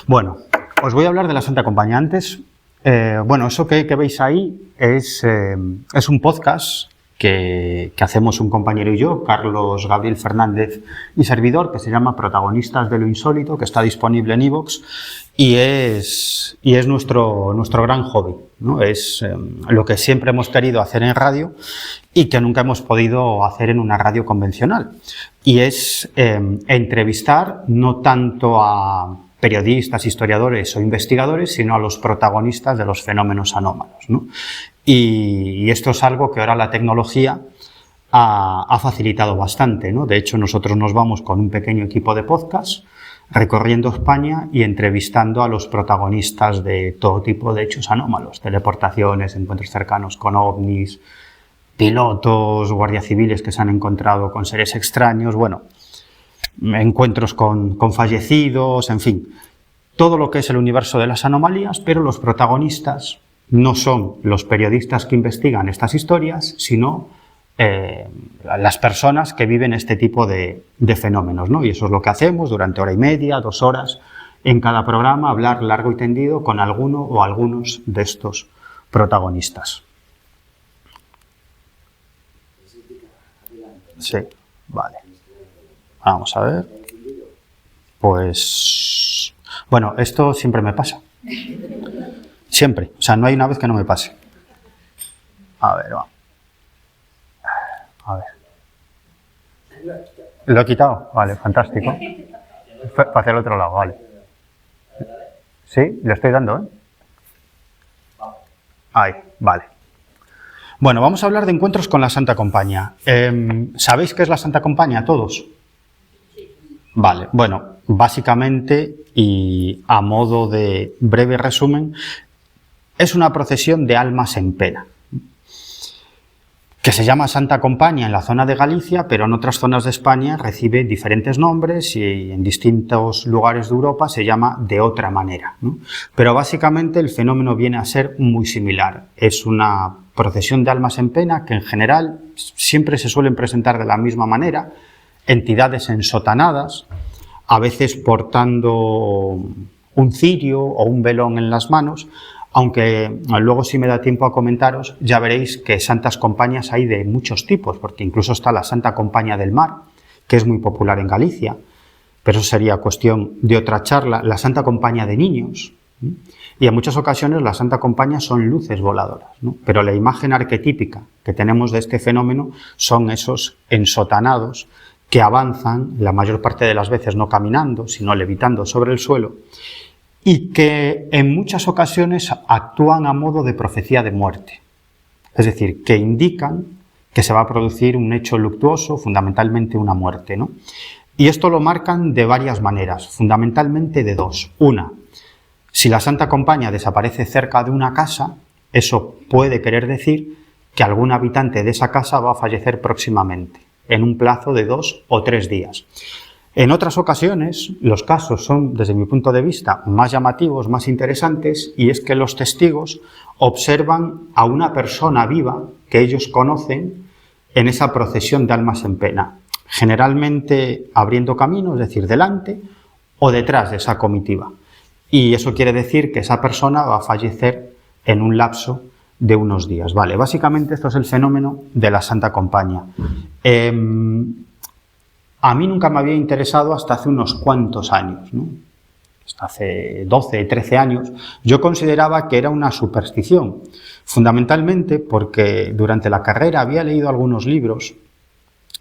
Bueno, os voy a hablar de la Santa Compañía. Antes, eso que veis ahí es un podcast que hacemos un compañero y yo, Carlos Gabriel Fernández y servidor, que se llama Protagonistas de lo Insólito, que está disponible en iVoox y es nuestro gran hobby, ¿no? Es lo que siempre hemos querido hacer en radio y que nunca hemos podido hacer en una radio convencional. Y es entrevistar no tanto a periodistas, historiadores o investigadores, sino a los protagonistas de los fenómenos anómalos, ¿no? Y esto es algo que ahora la tecnología ha facilitado bastante, ¿no? De hecho, nosotros nos vamos con un pequeño equipo de podcast recorriendo España y entrevistando a los protagonistas de todo tipo de hechos anómalos, teleportaciones, encuentros cercanos con ovnis, pilotos, guardias civiles que se han encontrado con seres extraños, encuentros con fallecidos, en fin, todo lo que es el universo de las anomalías, pero los protagonistas no son los periodistas que investigan estas historias, sino las personas que viven este tipo de fenómenos, ¿no? Y eso es lo que hacemos durante hora y media, 2 horas, en cada programa, hablar largo y tendido con alguno o algunos de estos protagonistas. Sí, vale. Vamos a ver. Pues, esto siempre me pasa. Siempre. O sea, no hay una vez que no me pase. A ver, va. A ver. ¿Lo he quitado? Vale, fantástico. Hacia el otro lado, vale. Sí, le estoy dando, ¿eh? Ahí, vale. Bueno, vamos a hablar de encuentros con la Santa Compañía. ¿Sabéis qué es la Santa Compañía, todos? Vale, básicamente y a modo de breve resumen, es una procesión de almas en pena, que se llama Santa Compañía en la zona de Galicia, pero en otras zonas de España recibe diferentes nombres y en distintos lugares de Europa se llama de otra manera, ¿no? Pero básicamente el fenómeno viene a ser muy similar. Es una procesión de almas en pena que en general siempre se suelen presentar de la misma manera, entidades ensotanadas, a veces portando un cirio o un velón en las manos, aunque luego, si me da tiempo a comentaros, ya veréis que santas compañías hay de muchos tipos, porque incluso está la Santa Compañía del Mar, que es muy popular en Galicia, pero eso sería cuestión de otra charla, la Santa Compañía de Niños, y en muchas ocasiones la Santa Compañía son luces voladoras, ¿no? Pero la imagen arquetípica que tenemos de este fenómeno son esos ensotanados que avanzan, la mayor parte de las veces no caminando, sino levitando sobre el suelo, y que en muchas ocasiones actúan a modo de profecía de muerte. Es decir, que indican que se va a producir un hecho luctuoso, fundamentalmente una muerte, ¿no? Y esto lo marcan de varias maneras, fundamentalmente de 2. Una, si la Santa Compañía desaparece cerca de una casa, eso puede querer decir que algún habitante de esa casa va a fallecer próximamente, en un plazo de 2 o 3 días. En otras ocasiones, los casos son, desde mi punto de vista, más llamativos, más interesantes, y es que los testigos observan a una persona viva que ellos conocen en esa procesión de almas en pena, generalmente abriendo camino, es decir, delante o detrás de esa comitiva. Y eso quiere decir que esa persona va a fallecer en un lapso de unos días. Vale, básicamente esto es el fenómeno de la Santa Compañía. A mí nunca me había interesado hasta hace unos cuantos años, ¿no? Hasta hace 12, 13 años. Yo consideraba que era una superstición, fundamentalmente porque durante la carrera había leído algunos libros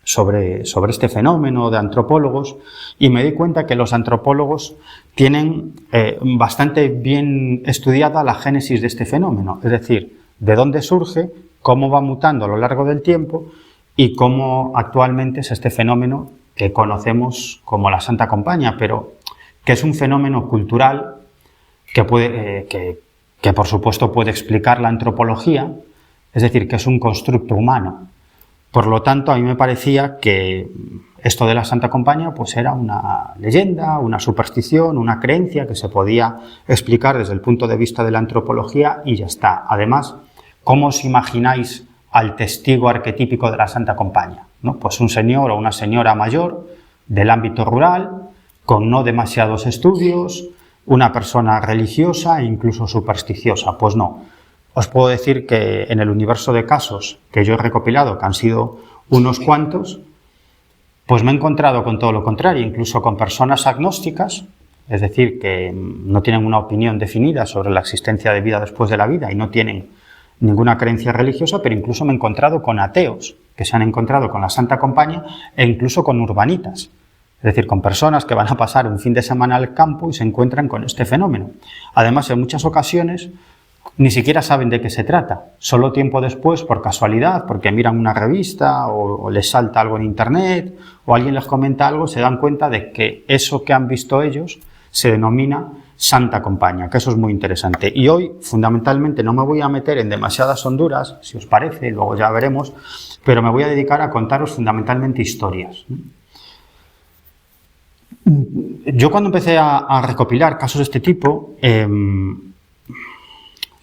sobre este fenómeno de antropólogos y me di cuenta que los antropólogos tienen bastante bien estudiada la génesis de este fenómeno, es decir, de dónde surge, cómo va mutando a lo largo del tiempo y cómo actualmente es este fenómeno que conocemos como la Santa Compañía, pero que es un fenómeno cultural que por supuesto puede explicar la antropología, es decir, que es un constructo humano. Por lo tanto, a mí me parecía que esto de la Santa Compañía pues era una leyenda, una superstición, una creencia que se podía explicar desde el punto de vista de la antropología y ya está. Además, ¿cómo os imagináis al testigo arquetípico de la Santa Compañía, ¿no? Pues un señor o una señora mayor del ámbito rural, con no demasiados estudios, una persona religiosa e incluso supersticiosa. Pues no. Os puedo decir que en el universo de casos que yo he recopilado, que han sido unos cuantos, pues me he encontrado con todo lo contrario, incluso con personas agnósticas, es decir, que no tienen una opinión definida sobre la existencia de vida después de la vida y no tienen ninguna creencia religiosa, pero incluso me he encontrado con ateos que se han encontrado con la Santa Compañía e incluso con urbanitas, es decir, con personas que van a pasar un fin de semana al campo y se encuentran con este fenómeno. Además, en muchas ocasiones ni siquiera saben de qué se trata, solo tiempo después, por casualidad, porque miran una revista o les salta algo en internet o alguien les comenta algo, se dan cuenta de que eso que han visto ellos se denomina Santa Compañía, que eso es muy interesante. Y hoy, fundamentalmente, no me voy a meter en demasiadas honduras, si os parece, luego ya veremos, pero me voy a dedicar a contaros fundamentalmente historias. Yo cuando empecé a recopilar casos de este tipo,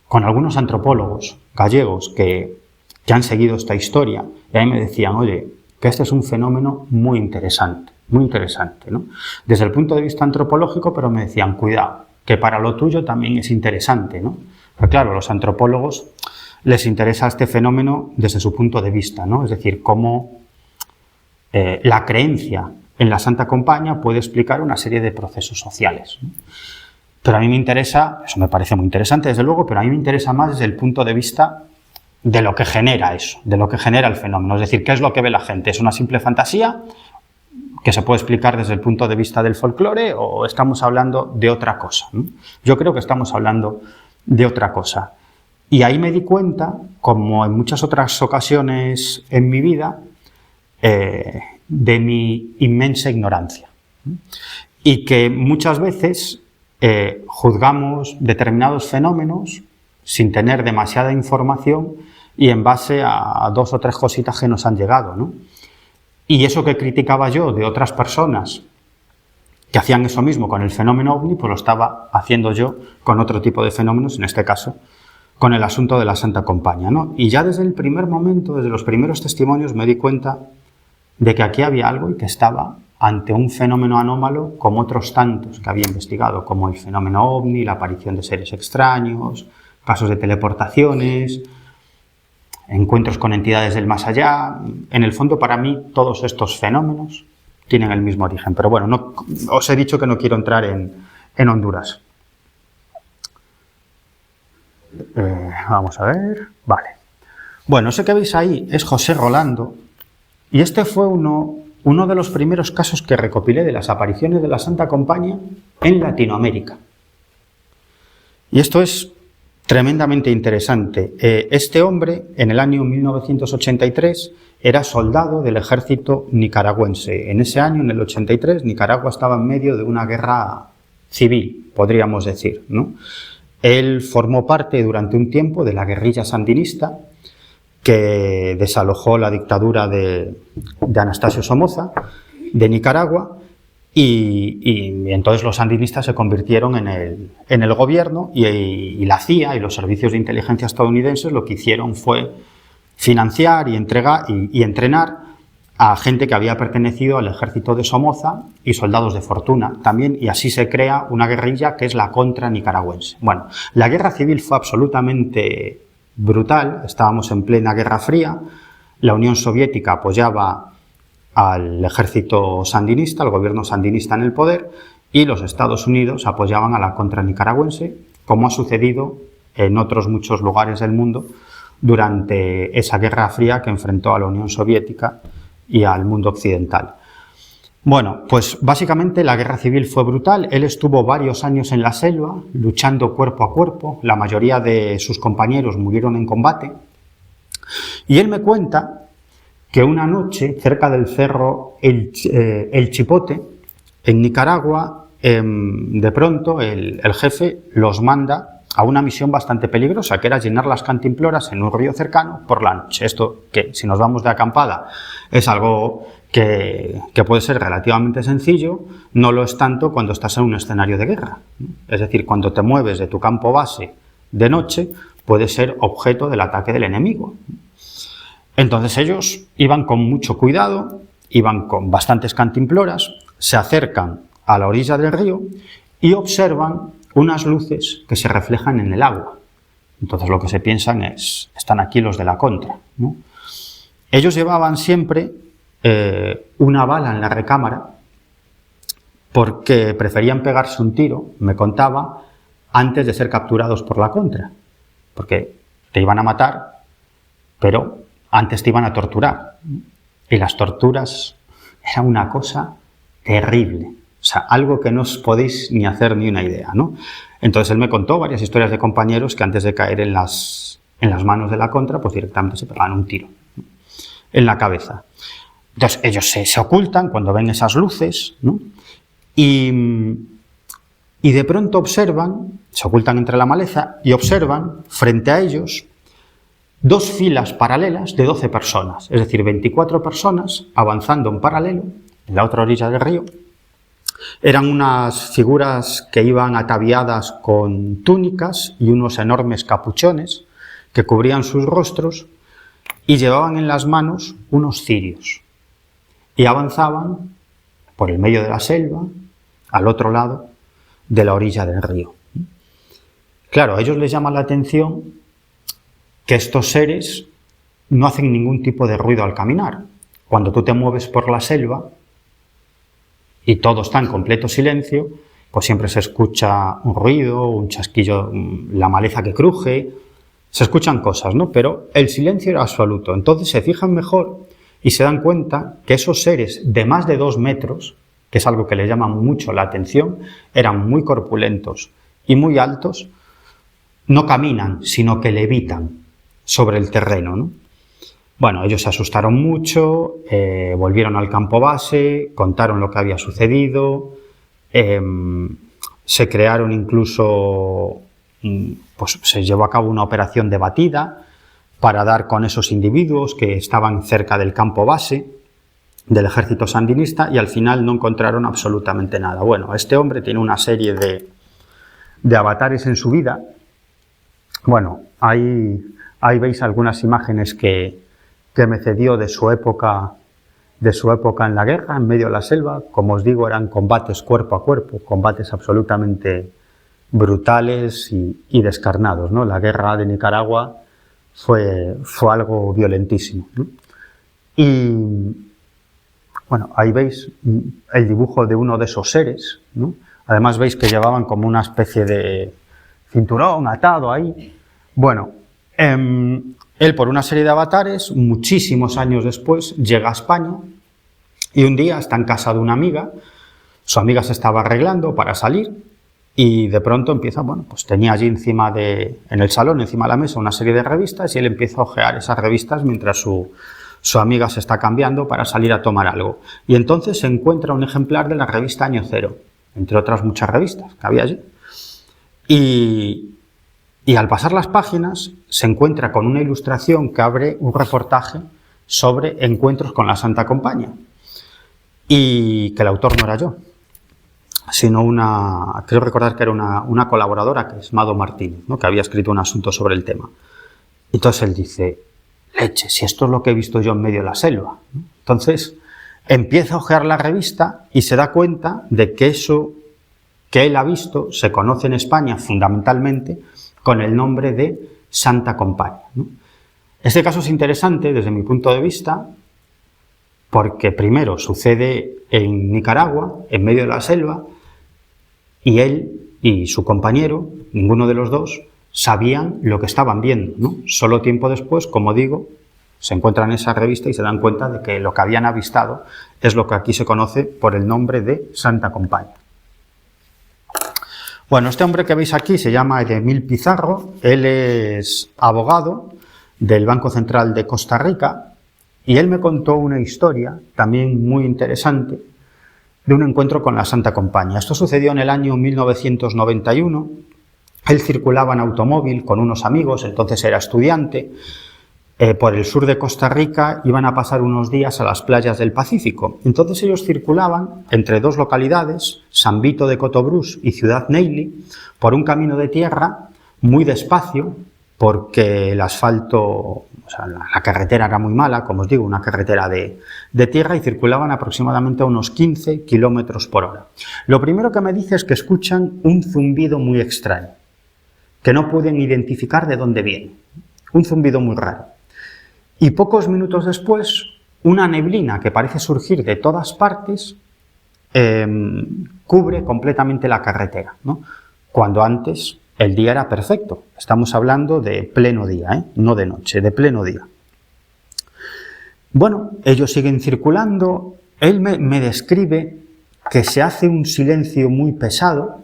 con algunos antropólogos gallegos que han seguido esta historia, y a mí me decían, oye, que este es un fenómeno muy interesante, ¿no? Desde el punto de vista antropológico, pero me decían, cuidado, que para lo tuyo también es interesante, ¿no? Pero claro, a los antropólogos les interesa este fenómeno desde su punto de vista, ¿no? Es decir, cómo la creencia en la Santa Compañía puede explicar una serie de procesos sociales, ¿no? Pero a mí me interesa, eso me parece muy interesante desde luego, pero a mí me interesa más desde el punto de vista de lo que genera eso, de lo que genera el fenómeno. Es decir, ¿qué es lo que ve la gente? ¿Es una simple fantasía que se puede explicar desde el punto de vista del folclore o estamos hablando de otra cosa, ¿no? Yo creo que estamos hablando de otra cosa. Y ahí me di cuenta, como en muchas otras ocasiones en mi vida, de mi inmensa ignorancia. Y que muchas veces juzgamos determinados fenómenos sin tener demasiada información y en base a 2 o 3 cositas que nos han llegado, ¿no? Y eso que criticaba yo de otras personas que hacían eso mismo con el fenómeno ovni, pues lo estaba haciendo yo con otro tipo de fenómenos, en este caso con el asunto de la Santa Compañía, ¿no? Y ya desde el primer momento, desde los primeros testimonios, me di cuenta de que aquí había algo y que estaba ante un fenómeno anómalo como otros tantos que había investigado, como el fenómeno ovni, la aparición de seres extraños, casos de teleportaciones, encuentros con entidades del más allá. En el fondo, para mí, todos estos fenómenos tienen el mismo origen. Pero bueno, no, os he dicho que no quiero entrar en Honduras. Vamos a ver. Vale. Bueno, ese que veis ahí es José Rolando. Y este fue uno de los primeros casos que recopilé de las apariciones de la Santa Compañía en Latinoamérica. Y esto es tremendamente interesante. Este hombre, en el año 1983, era soldado del ejército nicaragüense. En ese año, en el 83, Nicaragua estaba en medio de una guerra civil, podríamos decir, ¿no? Él formó parte durante un tiempo de la guerrilla sandinista que desalojó la dictadura de Anastasio Somoza de Nicaragua y entonces los sandinistas se convirtieron en el gobierno y la CIA y los servicios de inteligencia estadounidenses lo que hicieron fue financiar y entrenar a gente que había pertenecido al ejército de Somoza y soldados de fortuna también, y así se crea una guerrilla que es la contra nicaragüense. Bueno, la guerra civil fue absolutamente brutal, estábamos en plena Guerra Fría, la Unión Soviética apoyaba al ejército sandinista, al gobierno sandinista en el poder, y los Estados Unidos apoyaban a la contra nicaragüense, como ha sucedido en otros muchos lugares del mundo durante esa Guerra Fría que enfrentó a la Unión Soviética y al mundo occidental. Bueno, pues básicamente la guerra civil fue brutal. Él estuvo varios años en la selva, luchando cuerpo a cuerpo. La mayoría de sus compañeros murieron en combate. Y él me cuenta que una noche, cerca del cerro El Chipote, en Nicaragua, de pronto el jefe los manda a una misión bastante peligrosa, que era llenar las cantimploras en un río cercano por la noche. Esto, que si nos vamos de acampada, es algo que puede ser relativamente sencillo, no lo es tanto cuando estás en un escenario de guerra, ¿no? Es decir, cuando te mueves de tu campo base de noche, puedes ser objeto del ataque del enemigo. Entonces ellos iban con mucho cuidado, iban con bastantes cantimploras, se acercan a la orilla del río y observan unas luces que se reflejan en el agua. Entonces lo que se piensan es, están aquí los de la contra, ¿no? Ellos llevaban siempre una bala en la recámara porque preferían pegarse un tiro, me contaba, antes de ser capturados por la contra, porque te iban a matar, pero antes te iban a torturar. Y las torturas eran una cosa terrible, o sea, algo que no os podéis ni hacer ni una idea, ¿no? Entonces él me contó varias historias de compañeros que antes de caer en las manos de la contra, pues directamente se pegaban un tiro, ¿no?, en la cabeza. Entonces ellos se ocultan cuando ven esas luces, ¿no? Y de pronto observan, se ocultan entre la maleza y observan frente a ellos 2 filas paralelas de 12 personas, es decir, 24 personas avanzando en paralelo en la otra orilla del río. Eran unas figuras que iban ataviadas con túnicas y unos enormes capuchones que cubrían sus rostros y llevaban en las manos unos cirios y avanzaban por el medio de la selva al otro lado de la orilla del río. Claro, a ellos les llama la atención que estos seres no hacen ningún tipo de ruido al caminar. Cuando tú te mueves por la selva y todo está en completo silencio, pues siempre se escucha un ruido, un chasquillo, la maleza que cruje, se escuchan cosas, ¿no? Pero el silencio era absoluto. Entonces se fijan mejor y se dan cuenta que esos seres de más de 2 metros, que es algo que les llama mucho la atención, eran muy corpulentos y muy altos, no caminan, sino que levitan sobre el terreno, ¿no? Bueno, ellos se asustaron mucho, volvieron al campo base, contaron lo que había sucedido, se crearon incluso, pues se llevó a cabo una operación de batida para dar con esos individuos que estaban cerca del campo base del ejército sandinista y al final no encontraron absolutamente nada. Bueno, este hombre tiene una serie de avatares en su vida. Bueno, ahí veis algunas imágenes que me cedió de su época en la guerra, en medio de la selva. Como os digo, eran combates cuerpo a cuerpo, combates absolutamente brutales y descarnados, ¿no? La guerra de Nicaragua fue algo violentísimo, ¿no? Y bueno, ahí veis el dibujo de uno de esos seres, ¿no? Además veis que llevaban como una especie de cinturón atado ahí. Bueno, él, por una serie de avatares, muchísimos años después, llega a España y un día está en casa de una amiga, su amiga se estaba arreglando para salir y de pronto empieza, bueno, pues tenía allí en el salón, encima de la mesa, una serie de revistas y él empieza a hojear esas revistas mientras su amiga se está cambiando para salir a tomar algo. Y entonces se encuentra un ejemplar de la revista Año Cero, entre otras muchas revistas que había allí. Y al pasar las páginas se encuentra con una ilustración que abre un reportaje sobre encuentros con la Santa Compañía y que el autor no era yo, sino creo recordar que era una colaboradora, que es Mado Martínez, ¿no?, que había escrito un asunto sobre el tema. Entonces él dice, leche, si esto es lo que he visto yo en medio de la selva, ¿no? Entonces empieza a hojear la revista y se da cuenta de que eso que él ha visto se conoce en España fundamentalmente con el nombre de Santa Compañía, ¿no? Este caso es interesante desde mi punto de vista porque primero sucede en Nicaragua, en medio de la selva, y él y su compañero, ninguno de los dos, sabían lo que estaban viendo, ¿no? Solo tiempo después, como digo, se encuentran en esa revista y se dan cuenta de que lo que habían avistado es lo que aquí se conoce por el nombre de Santa Compañía. Bueno, este hombre que veis aquí se llama Edemil Pizarro, él es abogado del Banco Central de Costa Rica y él me contó una historia también muy interesante de un encuentro con la Santa Compañía. Esto sucedió en el año 1991, él circulaba en automóvil con unos amigos, entonces era estudiante, por el sur de Costa Rica, iban a pasar unos días a las playas del Pacífico. Entonces ellos circulaban entre 2 localidades, San Vito de Cotobruz y Ciudad Neyli, por un camino de tierra muy despacio, porque el asfalto O sea, la carretera era muy mala, como os digo, una carretera de tierra, y circulaban aproximadamente a unos 15 kilómetros por hora. Lo primero que me dice es que escuchan un zumbido muy extraño, que no pueden identificar de dónde viene. Un zumbido muy raro. Y pocos minutos después, una neblina que parece surgir de todas partes cubre completamente la carretera, ¿no? Cuando antes el día era perfecto. Estamos hablando de pleno día, no de noche, de pleno día. Bueno, ellos siguen circulando. Él me describe que se hace un silencio muy pesado,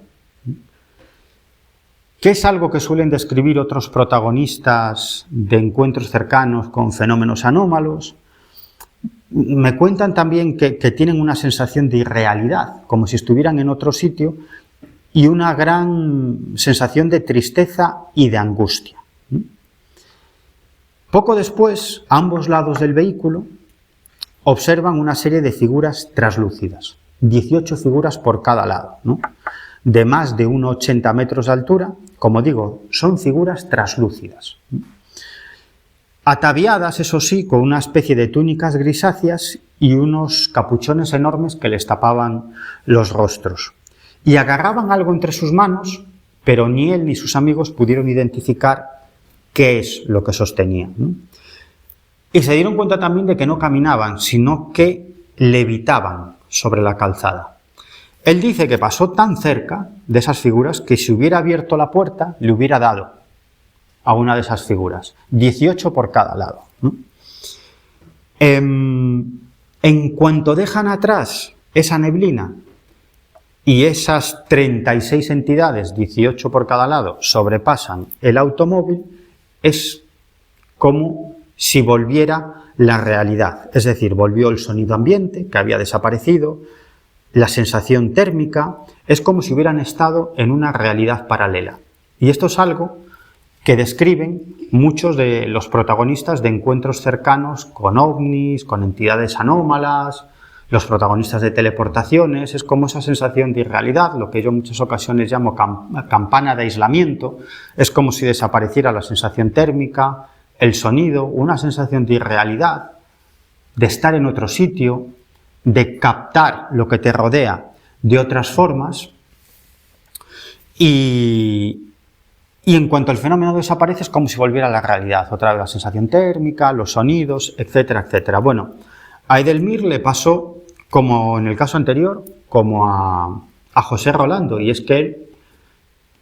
que es algo que suelen describir otros protagonistas de encuentros cercanos con fenómenos anómalos. Me cuentan también que tienen una sensación de irrealidad, como si estuvieran en otro sitio, y una gran sensación de tristeza y de angustia. Poco después, a ambos lados del vehículo, observan una serie de figuras traslúcidas, 18 figuras por cada lado, ¿no? De más de 1,80 metros de altura. Como digo, son figuras traslúcidas. Ataviadas, eso sí, con una especie de túnicas grisáceas y unos capuchones enormes que les tapaban los rostros. Y agarraban algo entre sus manos, pero ni él ni sus amigos pudieron identificar qué es lo que sostenían, ¿no? Y se dieron cuenta también de que no caminaban, sino que levitaban sobre la calzada. Él dice que pasó tan cerca de esas figuras que si hubiera abierto la puerta le hubiera dado a una de esas figuras, 18 por cada lado. En cuanto dejan atrás esa neblina y esas 36 entidades, 18 por cada lado, sobrepasan el automóvil, es como si volviera la realidad. Es decir, volvió el sonido ambiente, que había desaparecido, la sensación térmica, es como si hubieran estado en una realidad paralela. Y esto es algo que describen muchos de los protagonistas de encuentros cercanos con ovnis, con entidades anómalas, los protagonistas de teleportaciones. Es como esa sensación de irrealidad, lo que yo en muchas ocasiones llamo campana de aislamiento. Es como si desapareciera la sensación térmica, el sonido, una sensación de irrealidad, de estar en otro sitio, de captar lo que te rodea de otras formas. Y en cuanto el fenómeno desaparece, es como si volviera a la realidad. Otra vez la sensación térmica, los sonidos, etcétera, etcétera. Bueno, a Edelmir le pasó, como en el caso anterior, como a José Rolando, y es que él,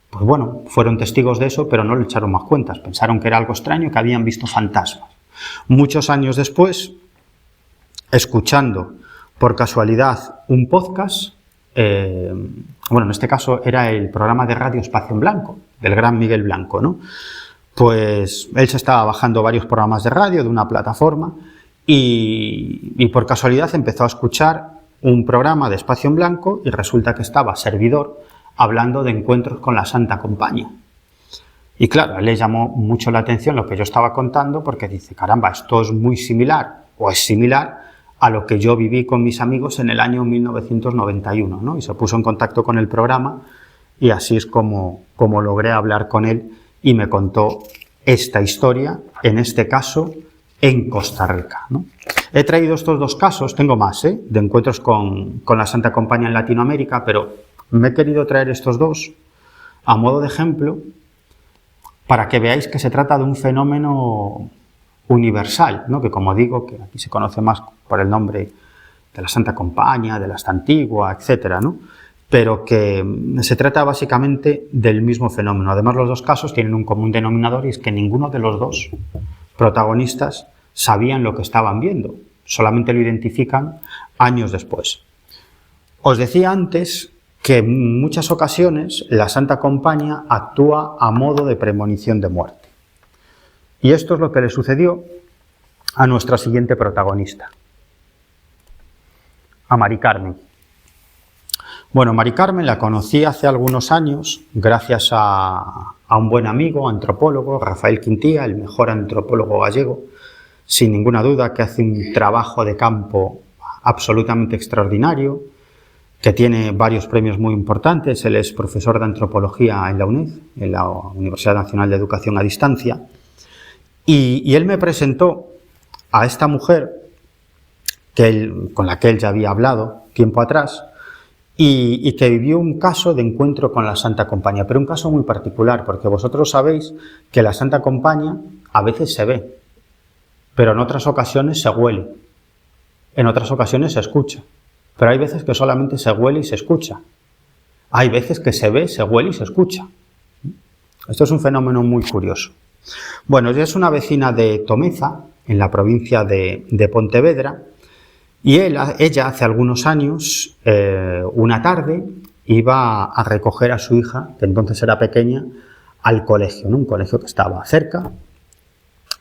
pues bueno, fueron testigos de eso, pero no le echaron más cuentas. Pensaron que era algo extraño, que habían visto fantasmas. Muchos años después, escuchando por casualidad un podcast, bueno, en este caso era el programa de radio Espacio en Blanco, del gran Miguel Blanco, ¿no? Pues él se estaba bajando varios programas de radio de una plataforma y por casualidad empezó a escuchar un programa de Espacio en Blanco y resulta que estaba Servidor hablando de encuentros con la Santa Compañía. Y claro, a él le llamó mucho la atención lo que yo estaba contando, porque dice, caramba, esto es muy similar, o es similar a lo que yo viví con mis amigos en el año 1991, ¿no? Y se puso en contacto con el programa y así es como logré hablar con él y me contó esta historia, en este caso en Costa Rica, ¿no? He traído estos dos casos, tengo más, de encuentros con la Santa Compañía en Latinoamérica, pero me he querido traer estos dos a modo de ejemplo para que veáis que se trata de un fenómeno universal, ¿no? Que como digo, que aquí se conoce más por el nombre de la Santa Compañía, de la Esta Antigua, etcétera, ¿no? Pero que se trata básicamente del mismo fenómeno. Además, los dos casos tienen un común denominador y es que ninguno de los dos protagonistas sabían lo que estaban viendo, solamente lo identifican años después. Os decía antes que en muchas ocasiones la Santa Compañía actúa a modo de premonición de muerte. Y esto es lo que le sucedió a nuestra siguiente protagonista, a Mari Carmen. Bueno, Mari Carmen la conocí hace algunos años gracias a un buen amigo, antropólogo, Rafael Quintía, el mejor antropólogo gallego, sin ninguna duda, que hace un trabajo de campo absolutamente extraordinario, que tiene varios premios muy importantes. Él es profesor de antropología en la UNED, en la Universidad Nacional de Educación a Distancia. Y él me presentó a esta mujer con la que él ya había hablado tiempo atrás, y que vivió un caso de encuentro con la Santa Compañía, pero un caso muy particular, porque vosotros sabéis que la Santa Compañía a veces se ve, pero en otras ocasiones se huele, en otras ocasiones se escucha, pero hay veces que solamente se huele y se escucha. Hay veces que se ve, se huele y se escucha. Esto es un fenómeno muy curioso. Bueno, ella es una vecina de Tomeza, en la provincia de Pontevedra, y ella hace algunos años, una tarde, iba a recoger a su hija, que entonces era pequeña, al colegio, ¿no? Un colegio que estaba cerca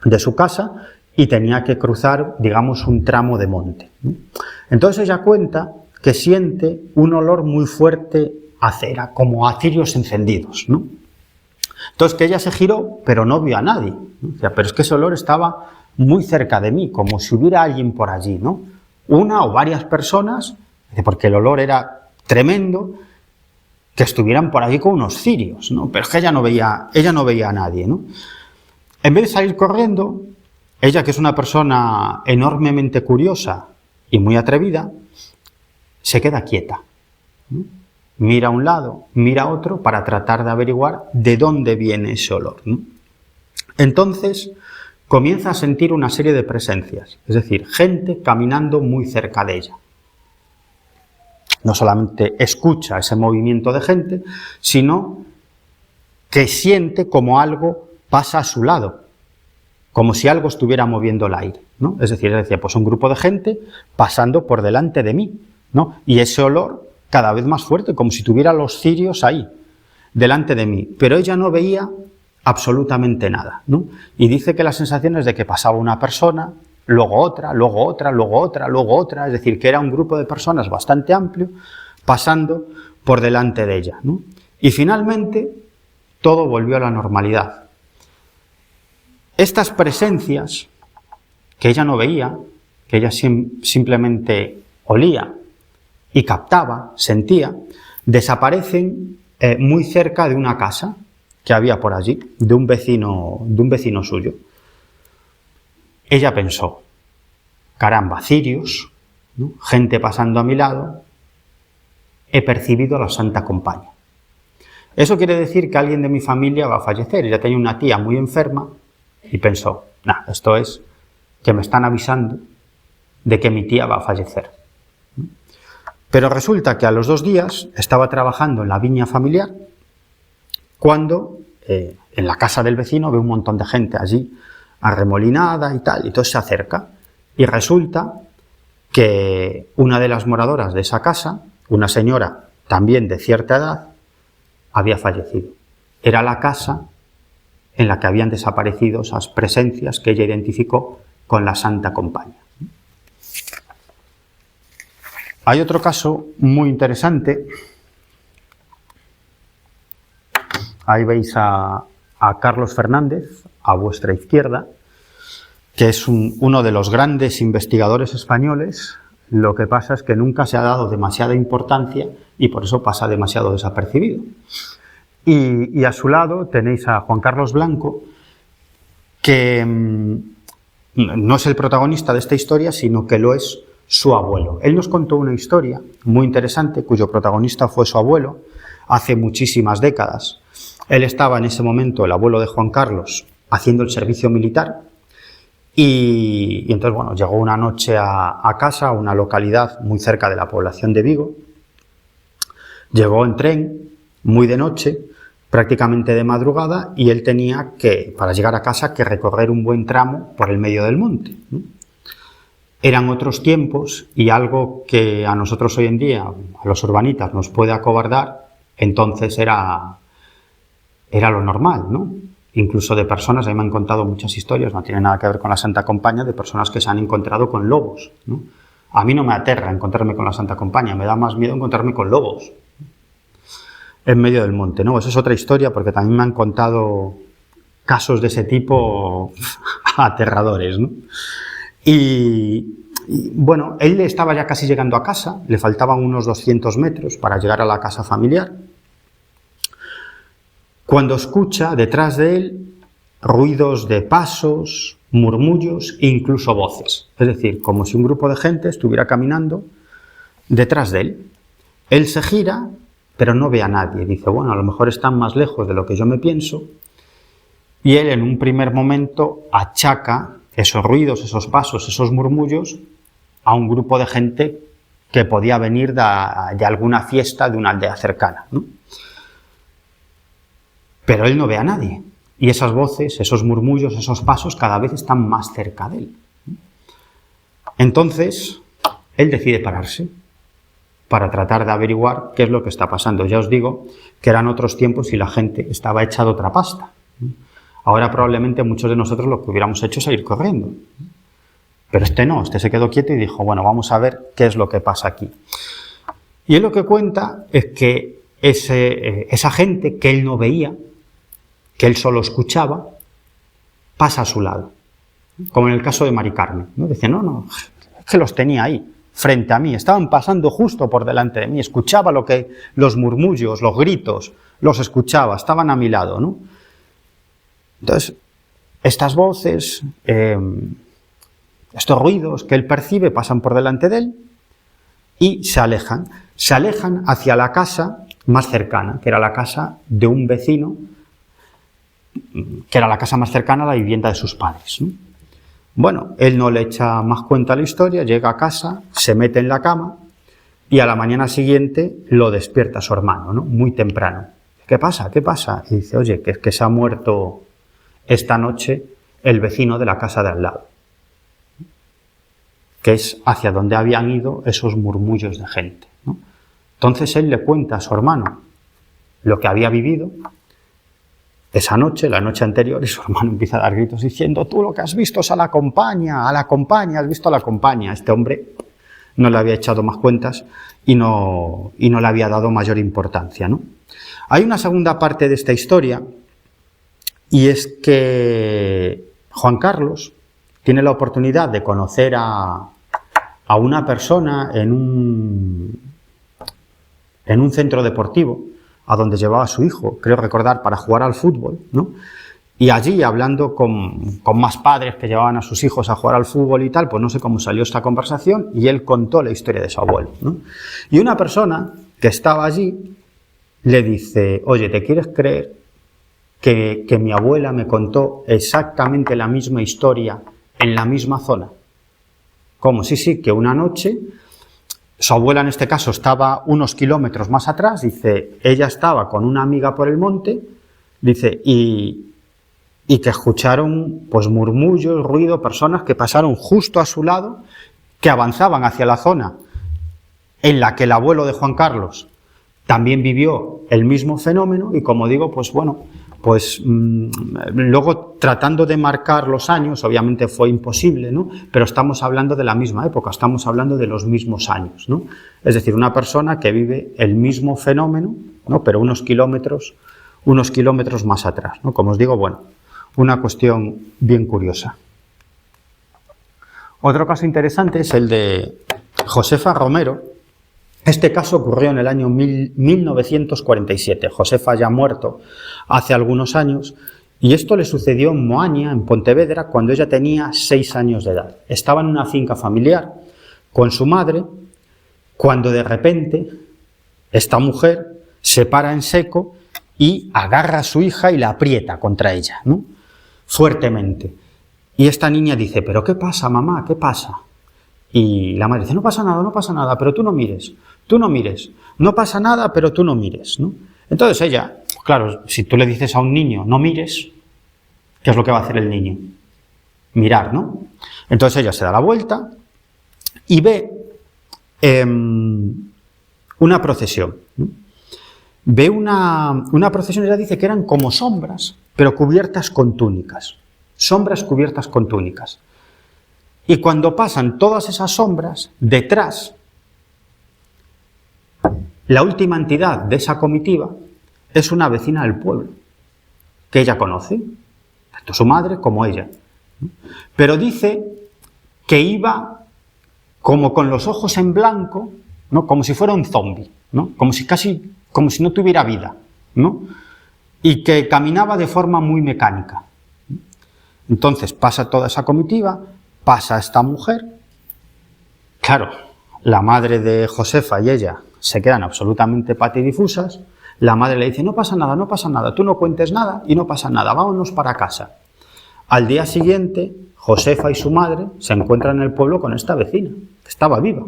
de su casa y tenía que cruzar, digamos, un tramo de monte, ¿no? Entonces ella cuenta que siente un olor muy fuerte a cera, como a cirios encendidos, ¿no? Entonces que ella se giró, pero no vio a nadie, ¿no? O sea, pero es que ese olor estaba muy cerca de mí, como si hubiera alguien por allí, ¿no? Una o varias personas, porque el olor era tremendo, que estuvieran por allí con unos cirios, ¿no? Pero es que ella no veía a nadie, ¿no? En vez de salir corriendo, ella, que es una persona enormemente curiosa y muy atrevida, se queda quieta, ¿no? Mira a un lado, mira a otro para tratar de averiguar de dónde viene ese olor, ¿no? Entonces comienza a sentir una serie de presencias, es decir, gente caminando muy cerca de ella. No solamente escucha ese movimiento de gente, sino que siente como algo pasa a su lado, como si algo estuviera moviendo el aire, ¿no? Es decir, pues un grupo de gente pasando por delante de mí, ¿no? Y ese olor cada vez más fuerte, como si tuviera los cirios ahí, delante de mí. Pero ella no veía absolutamente nada, ¿no? Y dice que la sensación es de que pasaba una persona, luego otra, luego otra, luego otra, luego otra, es decir, que era un grupo de personas bastante amplio pasando por delante de ella, ¿no? Y finalmente todo volvió a la normalidad. Estas presencias que ella no veía, que ella simplemente olía y captaba, sentía, desaparecen muy cerca de una casa que había por allí, de un vecino suyo. Ella pensó, caramba, cirios, ¿no? Gente pasando a mi lado, he percibido a la Santa Compañía. Eso quiere decir que alguien de mi familia va a fallecer. Ella tenía una tía muy enferma y pensó, esto es que me están avisando de que mi tía va a fallecer. Pero resulta que a los 2 días estaba trabajando en la viña familiar cuando en la casa del vecino ve un montón de gente allí arremolinada y tal, y entonces se acerca y resulta que una de las moradoras de esa casa, una señora también de cierta edad, había fallecido. Era la casa en la que habían desaparecido esas presencias que ella identificó con la Santa Compañía. Hay otro caso muy interesante. Ahí veis a Carlos Fernández, a vuestra izquierda, que es uno de los grandes investigadores españoles. Lo que pasa es que nunca se ha dado demasiada importancia y por eso pasa demasiado desapercibido. Y a su lado tenéis a Juan Carlos Blanco, que no es el protagonista de esta historia, sino que lo es su abuelo. Él nos contó una historia muy interesante, cuyo protagonista fue su abuelo, hace muchísimas décadas. Él estaba en ese momento, el abuelo de Juan Carlos, haciendo el servicio militar y entonces, bueno, llegó una noche a casa, a una localidad muy cerca de la población de Vigo. Llegó en tren, muy de noche, prácticamente de madrugada, y él tenía que, para llegar a casa, que recorrer un buen tramo por el medio del monte, ¿no? Eran otros tiempos y algo que a nosotros hoy en día, a los urbanitas, nos puede acobardar, entonces era lo normal, ¿no? Incluso de personas, a mí me han contado muchas historias, no tiene nada que ver con la Santa Compañía, de personas que se han encontrado con lobos, ¿no? A mí no me aterra encontrarme con la Santa Compañía, me da más miedo encontrarme con lobos en medio del monte, ¿no? Esa es otra historia, porque también me han contado casos de ese tipo aterradores, ¿no? Y bueno, él estaba ya casi llegando a casa, le faltaban unos 200 metros para llegar a la casa familiar, cuando escucha detrás de él ruidos de pasos, murmullos e incluso voces. Es decir, como si un grupo de gente estuviera caminando detrás de él. Él se gira, pero no ve a nadie. Dice, bueno, a lo mejor están más lejos de lo que yo me pienso. Y él en un primer momento achaca esos ruidos, esos pasos, esos murmullos a un grupo de gente que podía venir de alguna fiesta de una aldea cercana, ¿no? Pero él no ve a nadie. Y esas voces, esos murmullos, esos pasos cada vez están más cerca de él. Entonces, él decide pararse para tratar de averiguar qué es lo que está pasando. Ya os digo que eran otros tiempos y la gente estaba hecha de otra pasta. Ahora probablemente muchos de nosotros lo que hubiéramos hecho es salir corriendo. Pero este no, este se quedó quieto y dijo, bueno, vamos a ver qué es lo que pasa aquí. Y él lo que cuenta es que esa gente que él no veía, que él solo escuchaba, pasa a su lado. Como en el caso de Mari Carmen, ¿no? Dice, no, es que los tenía ahí, frente a mí, estaban pasando justo por delante de mí, escuchaba los murmullos, los gritos, los escuchaba, estaban a mi lado, ¿no? Entonces, estas voces, estos ruidos que él percibe pasan por delante de él y se alejan hacia la casa más cercana, que era la casa de un vecino, que era la casa más cercana a la vivienda de sus padres, ¿no? Bueno, él no le echa más cuenta a la historia, llega a casa, se mete en la cama y a la mañana siguiente lo despierta su hermano, ¿no? Muy temprano. ¿Qué pasa? ¿Qué pasa? Y dice, oye, que es que se ha muerto esta noche el vecino de la casa de al lado, que es hacia donde habían ido esos murmullos de gente, ¿no? Entonces él le cuenta a su hermano lo que había vivido esa noche, la noche anterior, y su hermano empieza a dar gritos diciendo, tú lo que has visto es a la compañía, has visto a la compañía. Este hombre no le había echado más cuentas y no le había dado mayor importancia, ¿no? Hay una segunda parte de esta historia, y es que Juan Carlos tiene la oportunidad de conocer a una persona en un centro deportivo, a donde llevaba a su hijo, creo recordar, para jugar al fútbol, ¿no? Y allí, hablando con más padres que llevaban a sus hijos a jugar al fútbol y tal, pues no sé cómo salió esta conversación, y él contó la historia de su abuelo, ¿no? Y una persona que estaba allí le dice, oye, ¿te quieres creer que mi abuela me contó exactamente la misma historia en la misma zona? ¿Cómo? Sí, que una noche... Su abuela en este caso estaba unos kilómetros más atrás, dice, ella estaba con una amiga por el monte, dice, y que escucharon pues murmullos, ruido, personas que pasaron justo a su lado, que avanzaban hacia la zona en la que el abuelo de Juan Carlos también vivió el mismo fenómeno, y como digo, pues bueno, pues luego tratando de marcar los años, obviamente fue imposible, ¿no? Pero estamos hablando de la misma época, estamos hablando de los mismos años, ¿no? Es decir, una persona que vive el mismo fenómeno, ¿no? Pero unos kilómetros más atrás, ¿no? Como os digo, bueno, una cuestión bien curiosa. Otro caso interesante es el de Josefa Romero. Este caso ocurrió en el año 1947, Josefa ya muerto hace algunos años, y esto le sucedió en Moaña, en Pontevedra, cuando ella tenía 6 años de edad. Estaba en una finca familiar con su madre, cuando de repente esta mujer se para en seco y agarra a su hija y la aprieta contra ella, ¿no? Fuertemente. Y esta niña dice, ¿pero qué pasa, mamá? ¿Qué pasa? Y la madre dice, no pasa nada, pero tú no mires, no pasa nada, pero tú no mires, ¿no? Entonces ella, claro, si tú le dices a un niño, no mires, ¿qué es lo que va a hacer el niño? Mirar, ¿no? Entonces ella se da la vuelta y ve una procesión, ¿no? Ve una procesión, ella dice que eran como sombras, pero cubiertas con túnicas, sombras cubiertas con túnicas. Y cuando pasan todas esas sombras, detrás, la última entidad de esa comitiva es una vecina del pueblo, que ella conoce, tanto su madre como ella. Pero dice que iba como con los ojos en blanco, ¿no? Como si fuera un zombi, ¿no? Como si no tuviera vida, ¿no? Y que caminaba de forma muy mecánica. Entonces pasa toda esa comitiva, pasa esta mujer. Claro, la madre de Josefa y ella se quedan absolutamente patidifusas. La madre le dice, no pasa nada, tú no cuentes nada y no pasa nada, vámonos para casa. Al día siguiente, Josefa y su madre se encuentran en el pueblo con esta vecina, que estaba viva.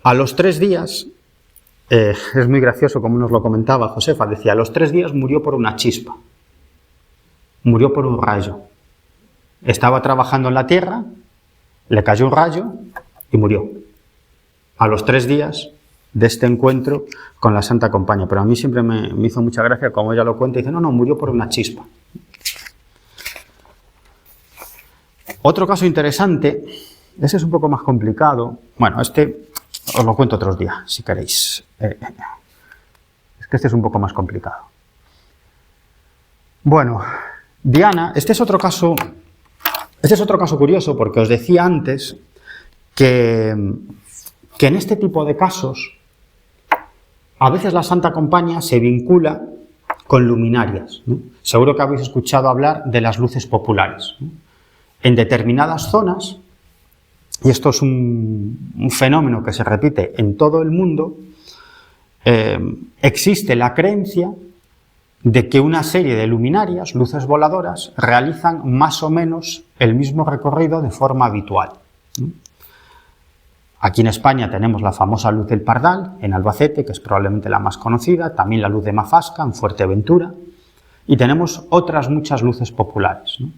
A los 3 días, es muy gracioso como nos lo comentaba Josefa, decía, a los 3 días murió por una chispa, murió por un rayo. Estaba trabajando en la tierra, le cayó un rayo y murió. A los 3 días de este encuentro con la Santa Compañía. Pero a mí siempre me hizo mucha gracia como ella lo cuenta y dice, no, murió por una chispa. Otro caso interesante, ese es un poco más complicado. Bueno, este os lo cuento otros días, si queréis. Es que este es un poco más complicado. Bueno, Diana, este es otro caso curioso porque os decía antes que en este tipo de casos a veces la Santa Compañía se vincula con luminarias, ¿no? Seguro que habéis escuchado hablar de las luces populares, ¿no? En determinadas zonas, y esto es un fenómeno que se repite en todo el mundo, existe la creencia de que una serie de luminarias, luces voladoras, realizan más o menos el mismo recorrido de forma habitual, ¿no? Aquí en España tenemos la famosa luz del Pardal, en Albacete, que es probablemente la más conocida, también la luz de Mafasca, en Fuerteventura, y tenemos otras muchas luces populares, ¿no?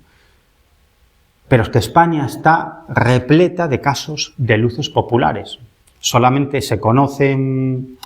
Pero es que España está repleta de casos de luces populares. Solamente se conocen,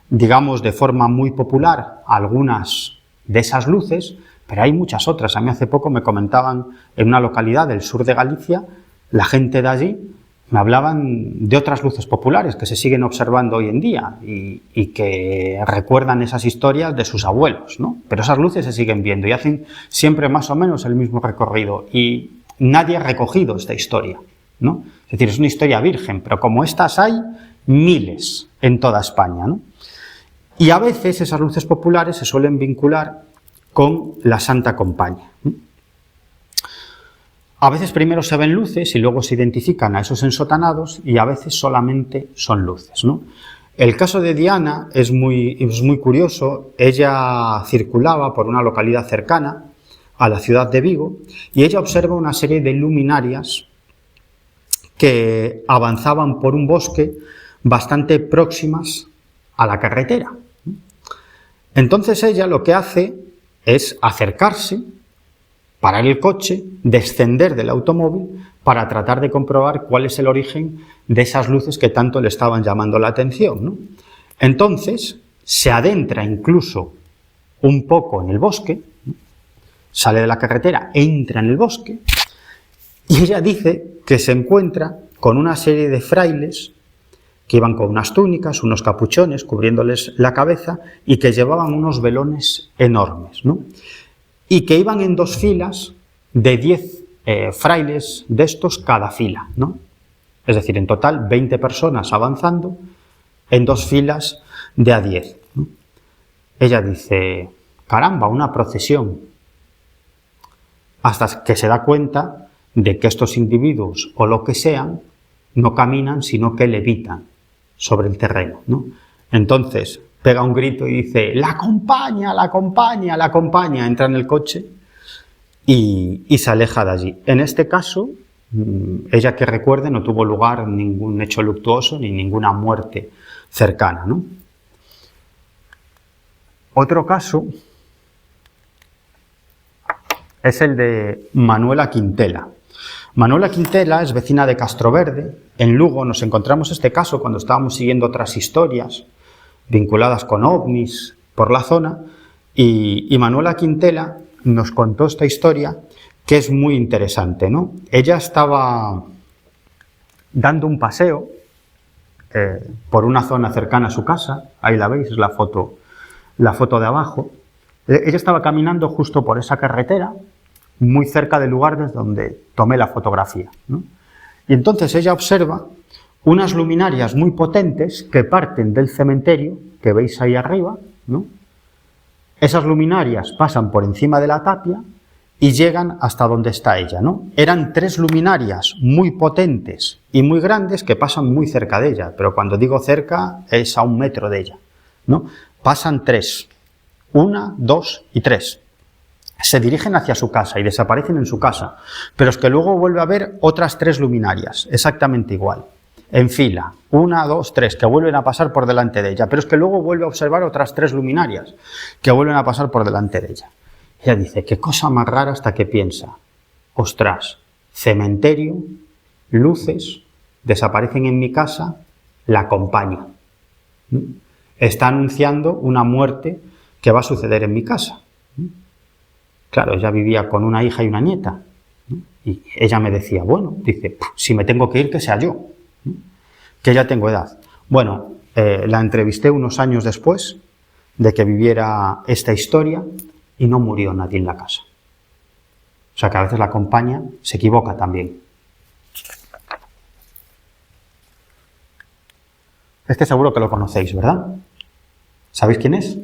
digamos, de forma muy popular algunas de esas luces, pero hay muchas otras. A mí hace poco me comentaban en una localidad del sur de Galicia, la gente de allí me hablaban de otras luces populares que se siguen observando hoy en día y que recuerdan esas historias de sus abuelos, ¿no? Pero esas luces se siguen viendo y hacen siempre más o menos el mismo recorrido y nadie ha recogido esta historia, ¿no? Es decir, es una historia virgen, pero como estas hay miles en toda España, ¿no? Y a veces esas luces populares se suelen vincular con la Santa Compañía, ¿no? A veces primero se ven luces y luego se identifican a esos ensotanados y a veces solamente son luces, ¿no? El caso de Diana es muy curioso. Ella circulaba por una localidad cercana a la ciudad de Vigo y ella observa una serie de luminarias que avanzaban por un bosque bastante próximas a la carretera. Entonces ella lo que hace es acercarse, parar el coche, descender del automóvil para tratar de comprobar cuál es el origen de esas luces que tanto le estaban llamando la atención, ¿no? Entonces se adentra incluso un poco en el bosque, ¿no? Sale de la carretera, entra en el bosque y ella dice que se encuentra con una serie de frailes que iban con unas túnicas, unos capuchones cubriéndoles la cabeza y que llevaban unos velones enormes, ¿no? Y que iban en 2 filas de 10 frailes de estos cada fila, ¿no? Es decir, en total 20 personas avanzando en 2 filas de a 10, ¿no? Ella dice, caramba, una procesión. Hasta que se da cuenta de que estos individuos, o lo que sean, no caminan, sino que levitan sobre el terreno, ¿no? Entonces pega un grito y dice, la acompaña, entra en el coche y se aleja de allí. En este caso, ella que recuerde, no tuvo lugar ningún hecho luctuoso ni ninguna muerte cercana, ¿no? Otro caso es el de Manuela Quintela. Manuela Quintela es vecina de Castroverde. En Lugo nos encontramos este caso cuando estábamos siguiendo otras historias vinculadas con ovnis por la zona y Manuela Quintela nos contó esta historia que es muy interesante, ¿no? Ella estaba dando un paseo por una zona cercana a su casa, ahí la veis, es la foto de abajo. Ella estaba caminando justo por esa carretera, muy cerca del lugar desde donde tomé la fotografía, ¿no? Y entonces ella observa unas luminarias muy potentes que parten del cementerio, que veis ahí arriba, ¿no? Esas luminarias pasan por encima de la tapia y llegan hasta donde está ella, ¿no? Eran 3 luminarias muy potentes y muy grandes que pasan muy cerca de ella, pero cuando digo cerca es a 1 metro de ella, ¿no? Pasan 3, 1, 2 y 3. Se dirigen hacia su casa y desaparecen en su casa, pero es que luego vuelve a haber otras 3 luminarias, exactamente igual, en fila, 1, 2, 3, que vuelven a pasar por delante de ella, pero es que luego vuelve a observar otras 3 luminarias que vuelven a pasar por delante de ella. Ella dice, qué cosa más rara, hasta que piensa, ostras, cementerio, luces, desaparecen en mi casa, la acompaña. Está anunciando una muerte que va a suceder en mi casa. Claro, ella vivía con una hija y una nieta, ¿no? Y ella me decía, bueno, dice, si me tengo que ir, que sea yo, ¿no? Que ya tengo edad. Bueno, la entrevisté unos años después de que viviera esta historia y no murió nadie en la casa. O sea que a veces la compañía se equivoca también. Este seguro que lo conocéis, ¿verdad? ¿Sabéis quién es?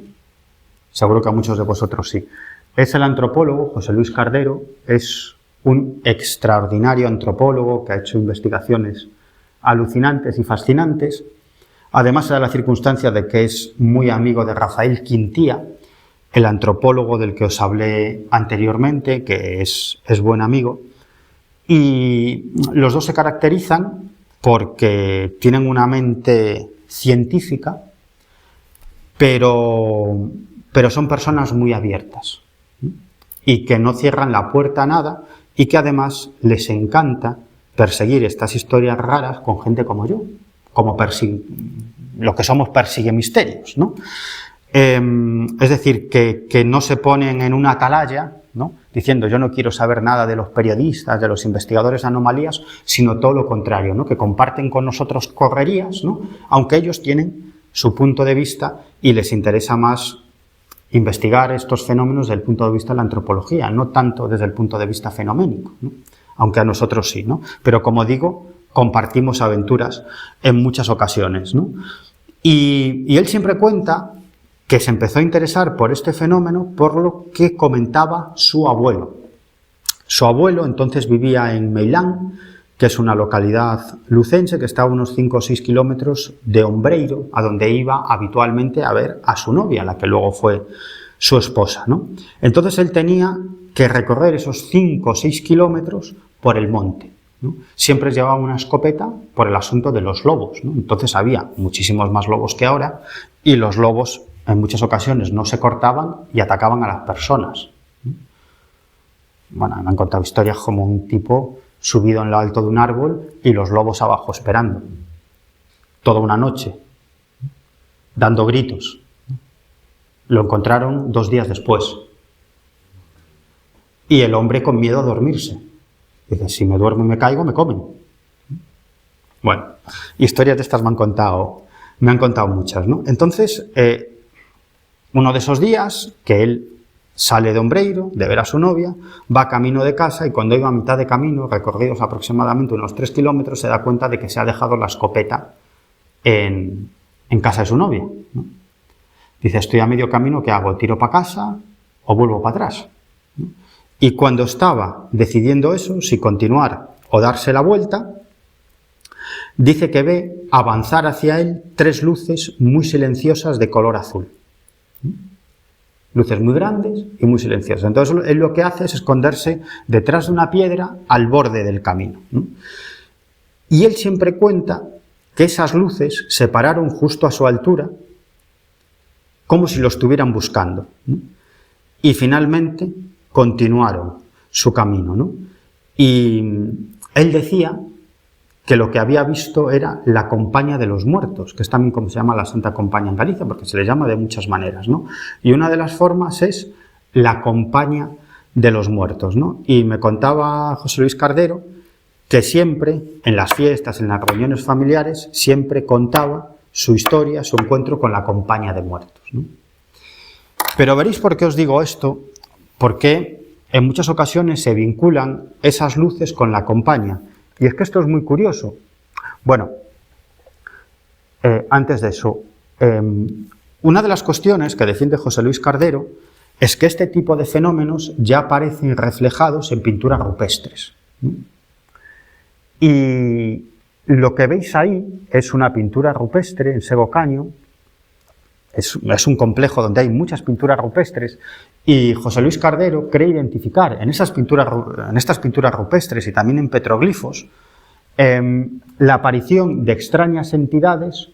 Seguro que a muchos de vosotros sí. Es el antropólogo José Luis Cardero, es un extraordinario antropólogo que ha hecho investigaciones alucinantes y fascinantes. Además, se da la circunstancia de que es muy amigo de Rafael Quintía, el antropólogo del que os hablé anteriormente, que es buen amigo. Y los dos se caracterizan porque tienen una mente científica, pero son personas muy abiertas y que no cierran la puerta a nada y que además les encanta perseguir estas historias raras con gente como yo, como lo que somos persigue misterios, ¿no? Es decir, que no se ponen en una atalaya, ¿no?, diciendo yo no quiero saber nada de los periodistas, de los investigadores de anomalías, sino todo lo contrario, ¿no?, que comparten con nosotros correrías, ¿no?, aunque ellos tienen su punto de vista y les interesa más investigar estos fenómenos desde el punto de vista de la antropología, no tanto desde el punto de vista fenoménico, ¿no?, aunque a nosotros sí, ¿no? Pero como digo, compartimos aventuras en muchas ocasiones, ¿no? Y él siempre cuenta que se empezó a interesar por este fenómeno por lo que comentaba su abuelo. Su abuelo entonces vivía en Meilán, que es una localidad lucense que está a unos 5 o 6 kilómetros de Ombreiro, a donde iba habitualmente a ver a su novia, la que luego fue su esposa, ¿no? Entonces él tenía que recorrer esos 5 o 6 kilómetros por el monte, ¿no? Siempre llevaba una escopeta por el asunto de los lobos, ¿no? Entonces había muchísimos más lobos que ahora y los lobos en muchas ocasiones no se cortaban y atacaban a las personas. Bueno, me han contado historias como un tipo subido en lo alto de un árbol y los lobos abajo esperando, toda una noche, dando gritos. Lo encontraron 2 días después. Y el hombre con miedo a dormirse. Dice, si me duermo y me caigo, me comen. Bueno, historias de estas me han contado muchas, ¿no? Entonces, uno de esos días que él sale de Ombreiro, de ver a su novia, va camino de casa y cuando iba a mitad de camino, recorridos aproximadamente unos 3 kilómetros, se da cuenta de que se ha dejado la escopeta en casa de su novia, ¿no? Dice, estoy a medio camino, ¿qué hago? ¿Tiro para casa o vuelvo para atrás? ¿No? Y cuando estaba decidiendo eso, si continuar o darse la vuelta, dice que ve avanzar hacia él 3 luces muy silenciosas de color azul. Luces muy grandes y muy silenciosas. Entonces él lo que hace es esconderse detrás de una piedra al borde del camino, ¿no? Y él siempre cuenta que esas luces se pararon justo a su altura, como si lo estuvieran buscando, ¿no? Y finalmente continuaron su camino, ¿no? Y él decía que lo que había visto era la Compañía de los Muertos, que es también como se llama la Santa Compañía en Galicia, porque se le llama de muchas maneras, ¿no? Y una de las formas es la Compañía de los Muertos, ¿no? Y me contaba José Luis Cardero que siempre, en las fiestas, en las reuniones familiares, siempre contaba su historia, su encuentro con la Compañía de Muertos, ¿no? Pero veréis por qué os digo esto, porque en muchas ocasiones se vinculan esas luces con la Compañía. Y es que esto es muy curioso. Bueno, antes de eso, una de las cuestiones que defiende José Luis Cardero es que este tipo de fenómenos ya aparecen reflejados en pinturas rupestres. Y lo que veis ahí es una pintura rupestre en Sego Canyo. Es un complejo donde hay muchas pinturas rupestres y José Luis Cardero cree identificar en estas pinturas rupestres y también en petroglifos la aparición de extrañas entidades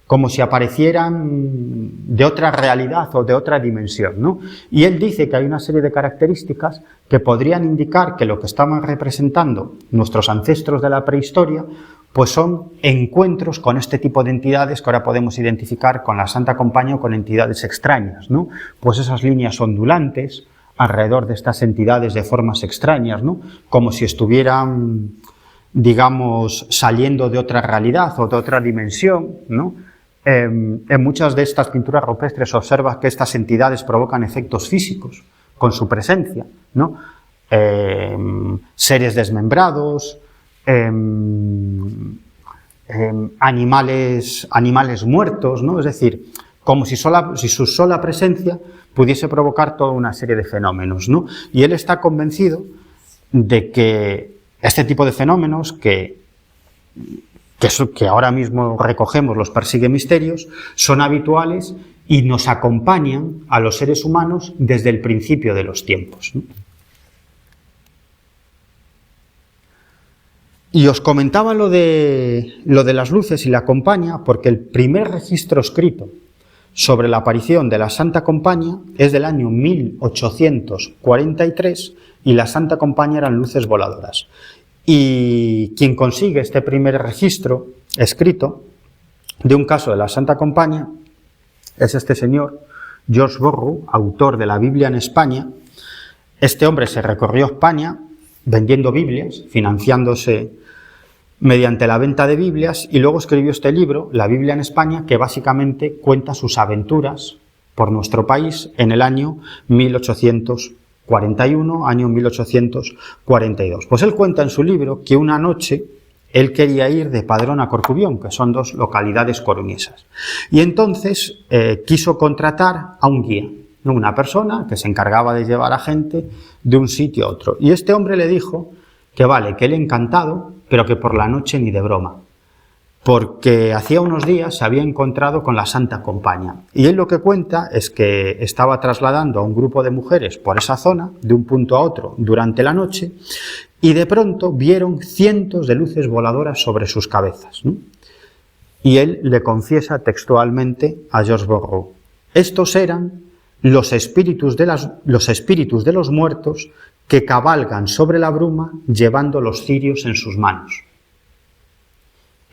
como si aparecieran de otra realidad o de otra dimensión, ¿no? Y él dice que hay una serie de características que podrían indicar que lo que estaban representando nuestros ancestros de la prehistoria pues son encuentros con este tipo de entidades que ahora podemos identificar con la Santa Compañía o con entidades extrañas, ¿no? Pues esas líneas ondulantes alrededor de estas entidades de formas extrañas, ¿no? Como si estuvieran, digamos, saliendo de otra realidad o de otra dimensión, ¿no? En muchas de estas pinturas rupestres observas que estas entidades provocan efectos físicos con su presencia, ¿no? Seres desmembrados, animales muertos, ¿no? Es decir, como si su sola presencia pudiese provocar toda una serie de fenómenos, ¿no? Y él está convencido de que este tipo de fenómenos que ahora mismo recogemos, los persigue misterios, son habituales y nos acompañan a los seres humanos desde el principio de los tiempos, ¿no? Y os comentaba lo de las luces y la compañía porque el primer registro escrito sobre la aparición de la Santa Compañía es del año 1843 y la Santa Compañía eran luces voladoras. Y quien consigue este primer registro escrito de un caso de la Santa Compañía es este señor, George Borrow, autor de la Biblia en España. Este hombre se recorrió España vendiendo Biblias, financiándose mediante la venta de Biblias, y luego escribió este libro, La Biblia en España, que básicamente cuenta sus aventuras por nuestro país en el año 1841, año 1842. Pues él cuenta en su libro que una noche él quería ir de Padrón a Corcubión, que son dos localidades coruñesas, y entonces quiso contratar a un guía, una persona que se encargaba de llevar a gente de un sitio a otro. Y este hombre le dijo que vale, que él encantado, pero que por la noche ni de broma, porque hacía unos días se había encontrado con la Santa Compañía. Y él lo que cuenta es que estaba trasladando a un grupo de mujeres por esa zona, de un punto a otro, durante la noche, y de pronto vieron cientos de luces voladoras sobre sus cabezas, ¿no? Y él le confiesa textualmente a George Borrow: estos eran los espíritus de los muertos que cabalgan sobre la bruma llevando los cirios en sus manos.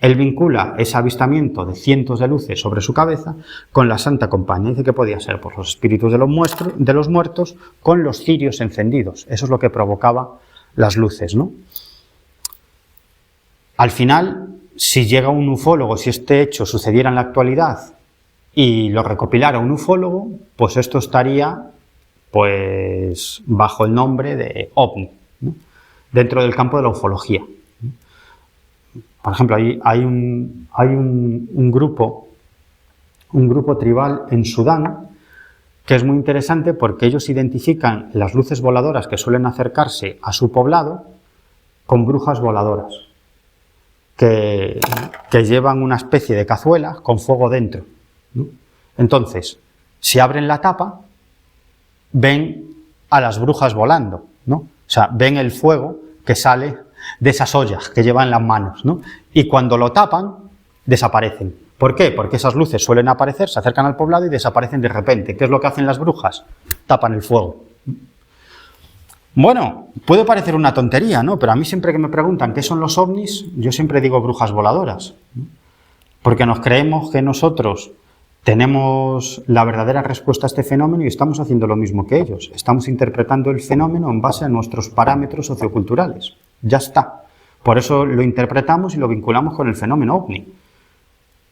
Él vincula ese avistamiento de cientos de luces sobre su cabeza con la Santa Compañía. Dice que podía ser por los espíritus de los muertos con los cirios encendidos. Eso es lo que provocaba las luces, ¿no? Al final, si llega un ufólogo, si este hecho sucediera en la actualidad y lo recopilara un ufólogo, pues esto estaría pues bajo el nombre de OVNI, ¿no? Dentro del campo de la ufología. Por ejemplo, hay un grupo tribal en Sudán que es muy interesante porque ellos identifican las luces voladoras que suelen acercarse a su poblado con brujas voladoras que llevan una especie de cazuela con fuego dentro, ¿no? Entonces, si abren la tapa, ven a las brujas volando, ¿no? O sea, ven el fuego que sale de esas ollas que llevan en las manos, ¿no? Y cuando lo tapan, desaparecen. ¿Por qué? Porque esas luces suelen aparecer, se acercan al poblado y desaparecen de repente. ¿Qué es lo que hacen las brujas? Tapan el fuego. Bueno, puede parecer una tontería, ¿no? Pero a mí siempre que me preguntan qué son los ovnis, yo siempre digo brujas voladoras, ¿no? Porque nos creemos que nosotros tenemos la verdadera respuesta a este fenómeno y estamos haciendo lo mismo que ellos. Estamos interpretando el fenómeno en base a nuestros parámetros socioculturales. Ya está. Por eso lo interpretamos y lo vinculamos con el fenómeno ovni.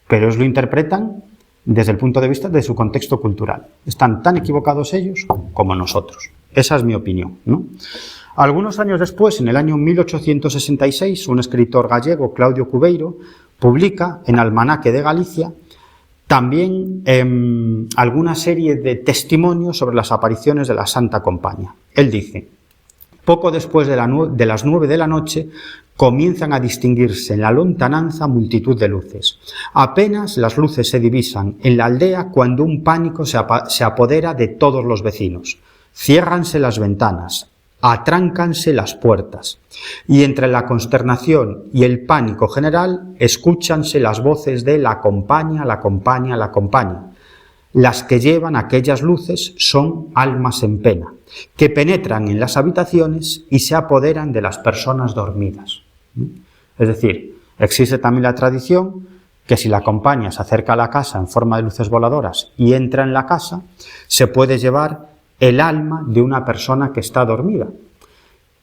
Pero ellos lo interpretan desde el punto de vista de su contexto cultural. Están tan equivocados ellos como nosotros. Esa es mi opinión, ¿no? Algunos años después, en el año 1866, un escritor gallego, Claudio Cubeiro, publica en Almanaque de Galicia También alguna serie de testimonios sobre las apariciones de la Santa Compañía. Él dice: poco después de las 9 de la noche comienzan a distinguirse en la lontananza multitud de luces. Apenas las luces se divisan en la aldea cuando un pánico se apodera de todos los vecinos. Ciérranse las ventanas, atráncanse las puertas, y entre la consternación y el pánico general escúchanse las voces de la compañía, la compañía, la compañía. Las que llevan aquellas luces son almas en pena, que penetran en las habitaciones y se apoderan de las personas dormidas. Es decir, existe también la tradición que si la compañía se acerca a la casa en forma de luces voladoras y entra en la casa, se puede llevar el alma de una persona que está dormida,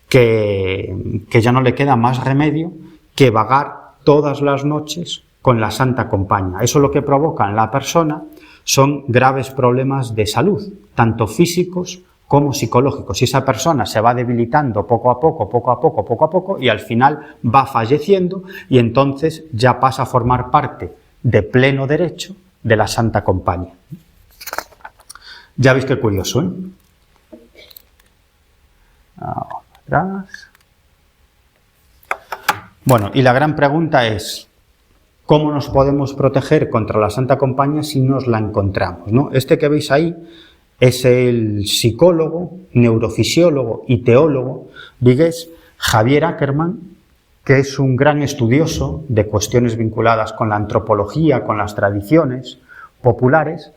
que ya no le queda más remedio que vagar todas las noches con la Santa Compañía. Eso lo que provoca en la persona son graves problemas de salud, tanto físicos como psicológicos. Y esa persona se va debilitando poco a poco, y al final va falleciendo, y entonces ya pasa a formar parte de pleno derecho de la Santa Compañía. Ya veis qué curioso, ¿eh? Atrás. Bueno, y la gran pregunta es: ¿cómo nos podemos proteger contra la Santa Compañía si nos la encontramos, ¿no? Este que veis ahí es el psicólogo, neurofisiólogo y teólogo vigués Javier Ackerman, que es un gran estudioso de cuestiones vinculadas con la antropología, con las tradiciones populares,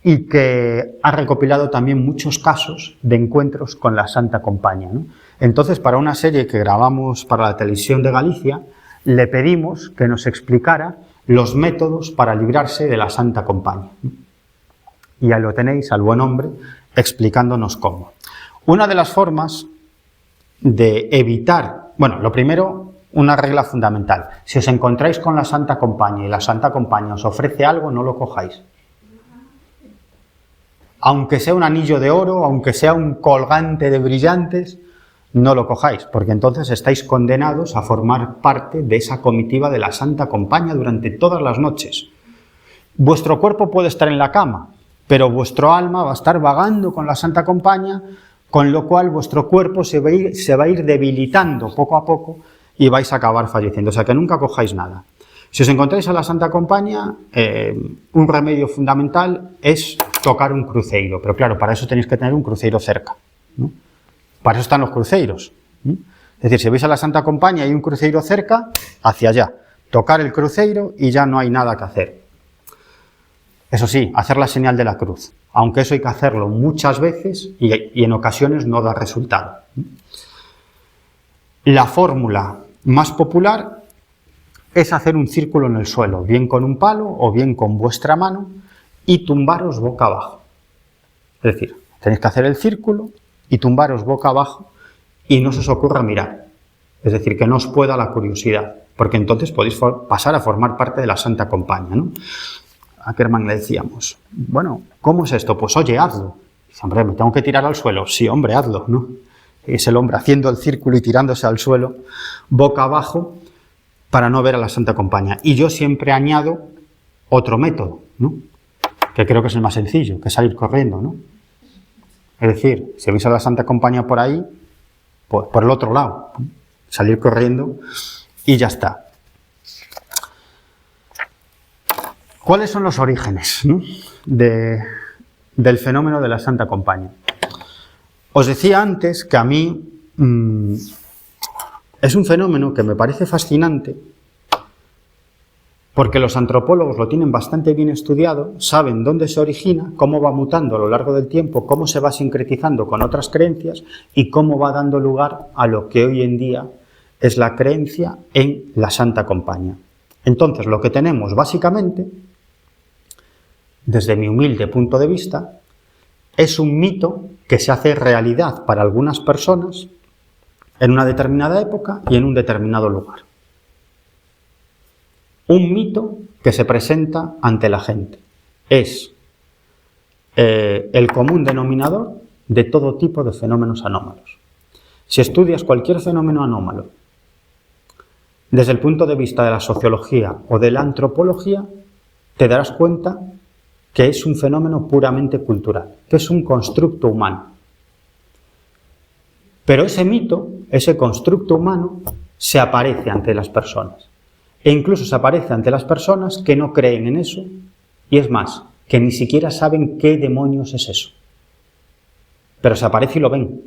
y que ha recopilado también muchos casos de encuentros con la Santa Compañía, ¿no? Entonces, para una serie que grabamos para la televisión de Galicia, le pedimos que nos explicara los métodos para librarse de la Santa Compañía. Y ahí lo tenéis, al buen hombre, explicándonos cómo. Una de las formas de evitar, bueno, lo primero, una regla fundamental: si os encontráis con la Santa Compañía y la Santa Compañía os ofrece algo, no lo cojáis. Aunque sea un anillo de oro, aunque sea un colgante de brillantes, no lo cojáis, porque entonces estáis condenados a formar parte de esa comitiva de la Santa Compañía durante todas las noches. Vuestro cuerpo puede estar en la cama, pero vuestro alma va a estar vagando con la Santa Compañía, con lo cual vuestro cuerpo se va a ir debilitando poco a poco y vais a acabar falleciendo. O sea, que nunca cojáis nada. Si os encontráis a la Santa Compañía, un remedio fundamental es tocar un cruceiro, pero claro, para eso tenéis que tener un cruceiro cerca, ¿no? Para eso están los cruceiros, ¿no? Es decir, si veis a la Santa Compañía y hay un cruceiro cerca, hacia allá, tocar el cruceiro y ya no hay nada que hacer. Eso sí, hacer la señal de la cruz, aunque eso hay que hacerlo muchas veces y en ocasiones no da resultado. La fórmula más popular es hacer un círculo en el suelo, bien con un palo o bien con vuestra mano, y tumbaros boca abajo. Es decir, tenéis que hacer el círculo y tumbaros boca abajo y no se os ocurra mirar. Es decir, que no os pueda la curiosidad, porque entonces podéis pasar a formar parte de la Santa Compañía, ¿no? A Ackerman le decíamos: bueno, ¿cómo es esto? Pues oye, hazlo. Dice: hombre, ¿me tengo que tirar al suelo? Sí, hombre, hazlo, ¿no? Es el hombre haciendo el círculo y tirándose al suelo boca abajo para no ver a la Santa Compañía. Y yo siempre añado otro método, ¿no?, que creo que es el más sencillo, que es salir corriendo, ¿no? Es decir, si veis a la Santa Compañía por ahí, pues por el otro lado, ¿no?, salir corriendo y ya está. ¿Cuáles son los orígenes, ¿no?, del fenómeno de la Santa Compañía? Os decía antes que a mí es un fenómeno que me parece fascinante, porque los antropólogos lo tienen bastante bien estudiado, saben dónde se origina, cómo va mutando a lo largo del tiempo, cómo se va sincretizando con otras creencias y cómo va dando lugar a lo que hoy en día es la creencia en la Santa Compañía. Entonces, lo que tenemos básicamente, desde mi humilde punto de vista, es un mito que se hace realidad para algunas personas en una determinada época y en un determinado lugar. Un mito que se presenta ante la gente. Es el común denominador de todo tipo de fenómenos anómalos. Si estudias cualquier fenómeno anómalo desde el punto de vista de la sociología o de la antropología, te darás cuenta que es un fenómeno puramente cultural, que es un constructo humano. Pero ese mito, ese constructo humano, se aparece ante las personas. E incluso se aparece ante las personas que no creen en eso, y es más, que ni siquiera saben qué demonios es eso. Pero se aparece y lo ven.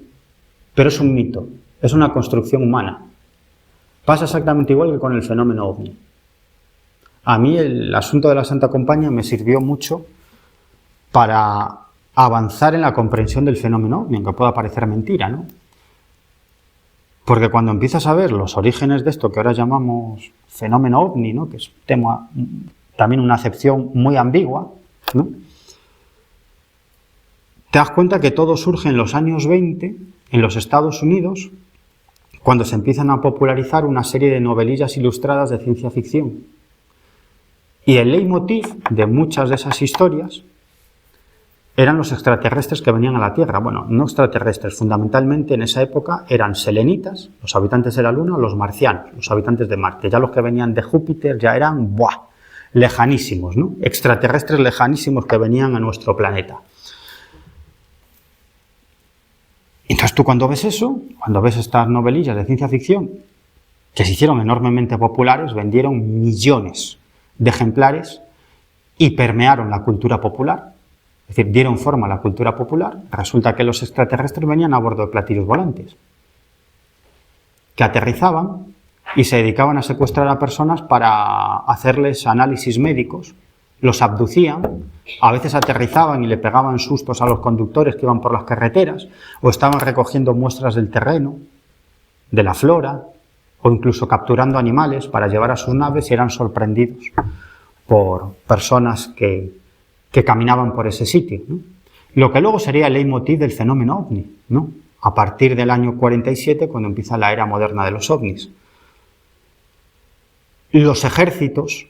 Pero es un mito, es una construcción humana. Pasa exactamente igual que con el fenómeno ovni. A mí el asunto de la Santa Compañía me sirvió mucho para avanzar en la comprensión del fenómeno ovni, aunque pueda parecer mentira, ¿no? Porque cuando empiezas a ver los orígenes de esto que ahora llamamos fenómeno ovni, ¿no? Que es un tema, también una acepción muy ambigua, ¿no? Te das cuenta que todo surge en los años 20 en los Estados Unidos, cuando se empiezan a popularizar una serie de novelillas ilustradas de ciencia ficción. Y el leitmotiv de muchas de esas historias eran los extraterrestres que venían a la Tierra. Bueno, no extraterrestres, fundamentalmente en esa época eran selenitas, los habitantes de la Luna, o los marcianos, los habitantes de Marte. Ya los que venían de Júpiter ya eran, lejanísimos, ¿no? Extraterrestres lejanísimos que venían a nuestro planeta. Entonces tú cuando ves eso, cuando ves estas novelillas de ciencia ficción, que se hicieron enormemente populares, vendieron millones de ejemplares y permearon la cultura popular, es decir, dieron forma a la cultura popular. Resulta que los extraterrestres venían a bordo de platillos volantes, que aterrizaban y se dedicaban a secuestrar a personas para hacerles análisis médicos, los abducían, a veces aterrizaban y le pegaban sustos a los conductores que iban por las carreteras, o estaban recogiendo muestras del terreno, de la flora, o incluso capturando animales para llevar a sus naves y eran sorprendidos por personas que caminaban por ese sitio, ¿no? Lo que luego sería el leitmotiv del fenómeno ovni, ¿no? A partir del año 47, cuando empieza la era moderna de los ovnis. Los ejércitos